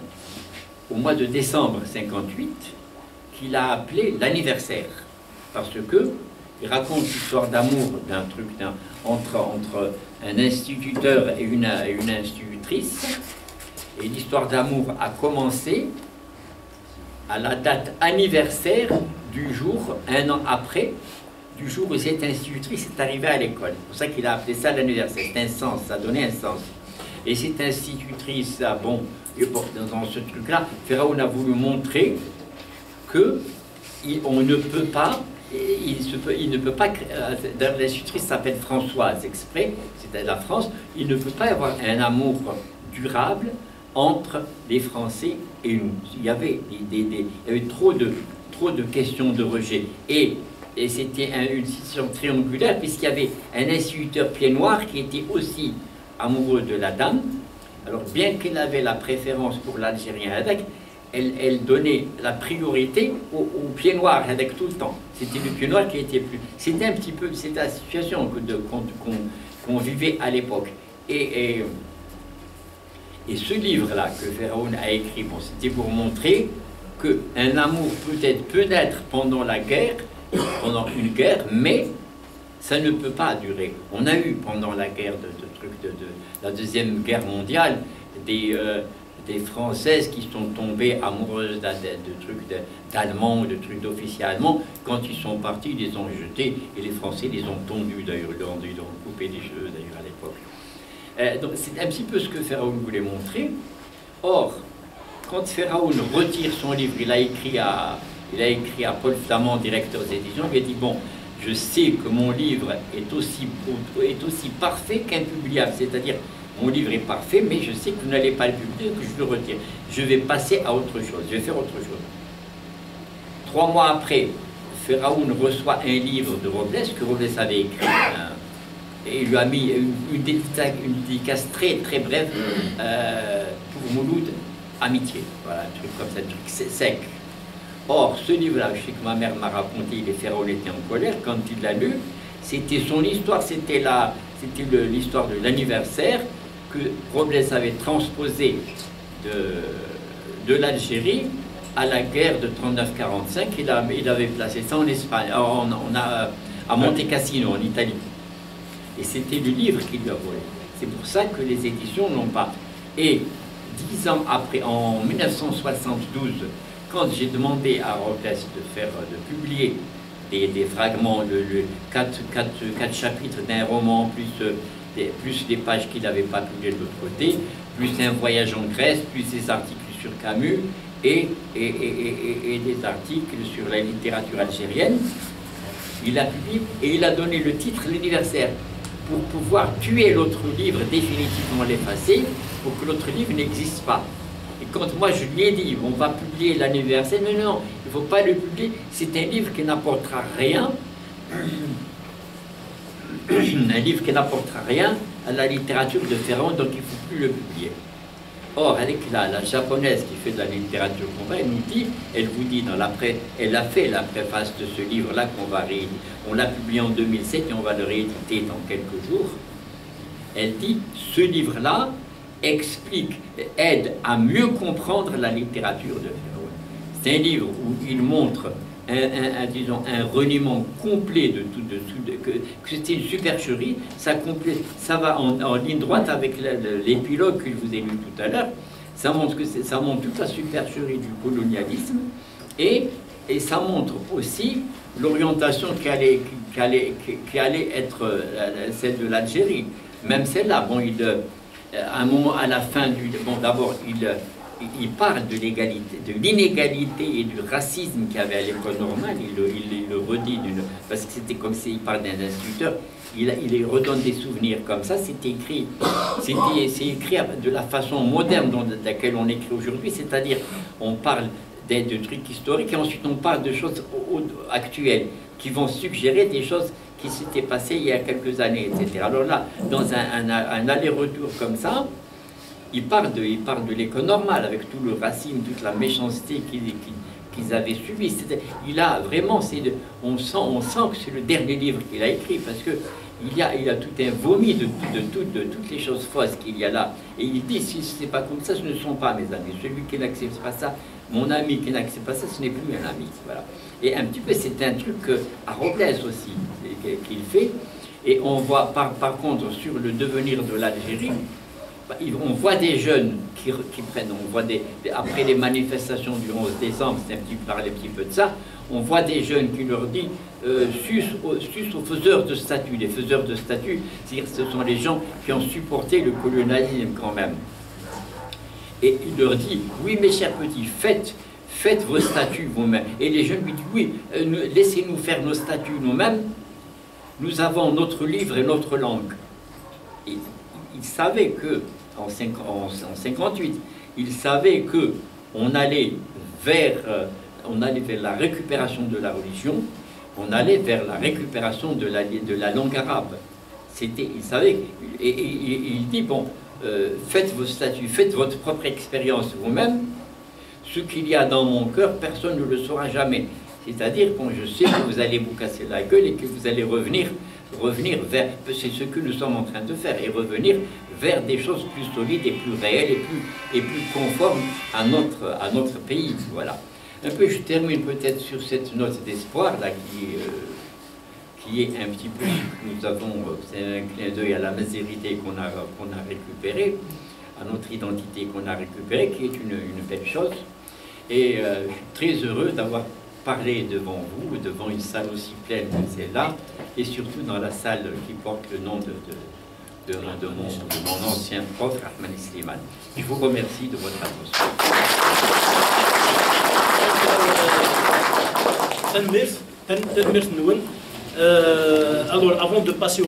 D: au mois de décembre 58, qu'il a appelé l'anniversaire. Parce que il raconte l'histoire d'amour d'un truc entre un instituteur et une institutrice. Et l'histoire d'amour a commencé à la date anniversaire du jour, un an après, du jour où cette institutrice est arrivée à l'école. C'est pour ça qu'il a appelé ça l'anniversaire. C'est un sens, ça donnait un sens. Et cette institutrice, dans ce truc-là, Pharaon a voulu montrer que on ne peut pas, il ne peut pas, l'institutrice s'appelle Françoise exprès, c'était la France, il ne peut pas y avoir un amour durable entre les Français et nous. Il y avait trop de questions de rejet. Et c'était une situation triangulaire, puisqu'il y avait un instituteur pied noir qui était aussi amoureux de la dame. Alors, bien qu'il avait la préférence pour l'Algérien avec, elle donnait la priorité au pied noir avec tout le temps. C'était le pied noir qui était plus... C'était un petit peu... C'était la situation qu'on vivait à l'époque. Et ce livre-là que Pharaon a écrit, bon, c'était pour montrer qu'un amour peut naître pendant la guerre, pendant une guerre, mais ça ne peut pas durer. On a eu pendant la guerre de la Deuxième Guerre mondiale des Françaises qui sont tombées amoureuses de trucs d'Allemands ou de trucs d'officiers allemands. Quand ils sont partis, ils les ont jetés et les Français les ont tondus d'ailleurs, ils ont coupé les cheveux d'ailleurs à l'époque. Donc c'est un petit peu ce que Pharaon voulait montrer. Or, quand Pharaon retire son livre, il a écrit à Paul Flamand, directeur des éditions, il a dit bon, je sais que mon livre est aussi parfait qu'impubliable, c'est-à-dire mon livre est parfait, mais je sais que vous n'allez pas le publier, que je le retire. Je vais passer à autre chose, je vais faire autre chose. 3 mois après, Pharaon reçoit un livre de Robles, que Robles avait écrit, et il lui a mis une dédicace très très brève pour Mouloud, Amitié. Voilà, un truc comme ça, un truc sec. Or, ce livre-là, je sais que ma mère m'a raconté, Pharaon était en colère quand il l'a lu. C'était son histoire, c'était l'histoire de l'anniversaire que Robles avait transposé de l'Algérie à la guerre de 39-45. Il avait placé ça en Espagne, à Monte Cassino, en Italie. Et c'était le livre qu'il lui a volé. C'est pour ça que les éditions n'ont pas. Et 10 ans après, en 1972, quand j'ai demandé à Robles de publier des fragments, 4 chapitres d'un roman, plus des pages qu'il n'avait pas publiées de l'autre côté, plus un voyage en Grèce, plus des articles sur Camus et des articles sur la littérature algérienne, il a publié et il a donné le titre L'Anniversaire pour pouvoir tuer l'autre livre, définitivement l'effacer, pour que l'autre livre n'existe pas. Et quand moi je lui ai dit, on va publier l'anniversaire, mais non, il ne faut pas le publier, c'est un livre qui n'apportera rien, un livre qui n'apportera rien à la littérature de Pharaon, donc il ne faut plus le publier. Or, avec la japonaise qui fait de la littérature combat, elle vous dit dans elle a fait la préface de ce livre-là qu'on va rééditer. On l'a publié en 2007 et on va le rééditer dans quelques jours. Elle dit, ce livre-là aide à mieux comprendre la littérature de Pharaon. C'est un livre où il montre un reniement complet de tout, que c'était une supercherie, ça va en ligne droite avec l'épilogue que je vous ai lu tout à l'heure. Ça montre toute la supercherie du colonialisme et ça montre aussi l'orientation qui allait être celle de l'Algérie. Même celle-là, bon, à un moment, à la fin d'abord, il parle de l'inégalité et du racisme qu'il y avait à l'école normale. Il le redit, parce que c'était comme s'il parle d'un instituteur. Il redonne des souvenirs comme ça. C'est écrit de la façon moderne dans laquelle on écrit aujourd'hui, c'est-à-dire on parle de trucs historiques et ensuite on parle de choses actuelles qui vont suggérer des choses qui s'étaient passées il y a quelques années, etc. Alors là, dans un aller-retour comme ça, il parle de l'école normale avec tout le racisme, toute la méchanceté qu'ils avaient subi. Il a vraiment, on sent que c'est le dernier livre qu'il a écrit parce que il a tout un vomi de toutes les choses fausses qu'il y a là. Et il dit, si ce n'est pas comme ça, ce ne sont pas mes amis. Celui qui n'accepte pas ça, mon ami qui n'accepte pas ça, ce n'est plus un ami. Voilà. Et un petit peu, c'est un truc à Robles aussi qu'il fait. Et on voit par contre sur le devenir de l'Algérie, on voit des jeunes qui prennent, on voit après les manifestations du 11 décembre, c'est parler un petit peu de ça, on voit des jeunes qui leur disent sus aux faiseurs de statues. Les faiseurs de statues, c'est-à-dire ce sont les gens qui ont supporté le colonialisme quand même. Et il leur dit, oui mes chers petits, faites vos statues vous-même. Et les jeunes lui disent, oui, laissez-nous faire nos statues nous-mêmes, nous avons notre livre et notre langue. Et il savait que, en 58, il savait que on allait vers la récupération de la religion, on allait vers la récupération de la langue arabe. Il savait, et il dit, bon, faites vos statuts, faites votre propre expérience vous-même, ce qu'il y a dans mon cœur, personne ne le saura jamais. C'est-à-dire quand je sais que vous allez vous casser la gueule et que vous allez revenir vers, c'est ce que nous sommes en train de faire, et revenir vers des choses plus solides et plus réelles et plus conformes à notre pays. Voilà. Un peu, je termine peut-être sur cette note d'espoir là qui est un petit peu, nous avons, c'est un clin d'œil à la mazérité qu'on a récupérée, à notre identité qu'on a récupérée, qui est une belle chose. Et je suis très heureux d'avoir parlé devant vous, devant une salle aussi pleine que celle-là, et surtout dans la salle qui porte le nom de mon ancien prof, Rahmani Slimane. Je vous remercie de votre attention.
A: Alors, avant de passer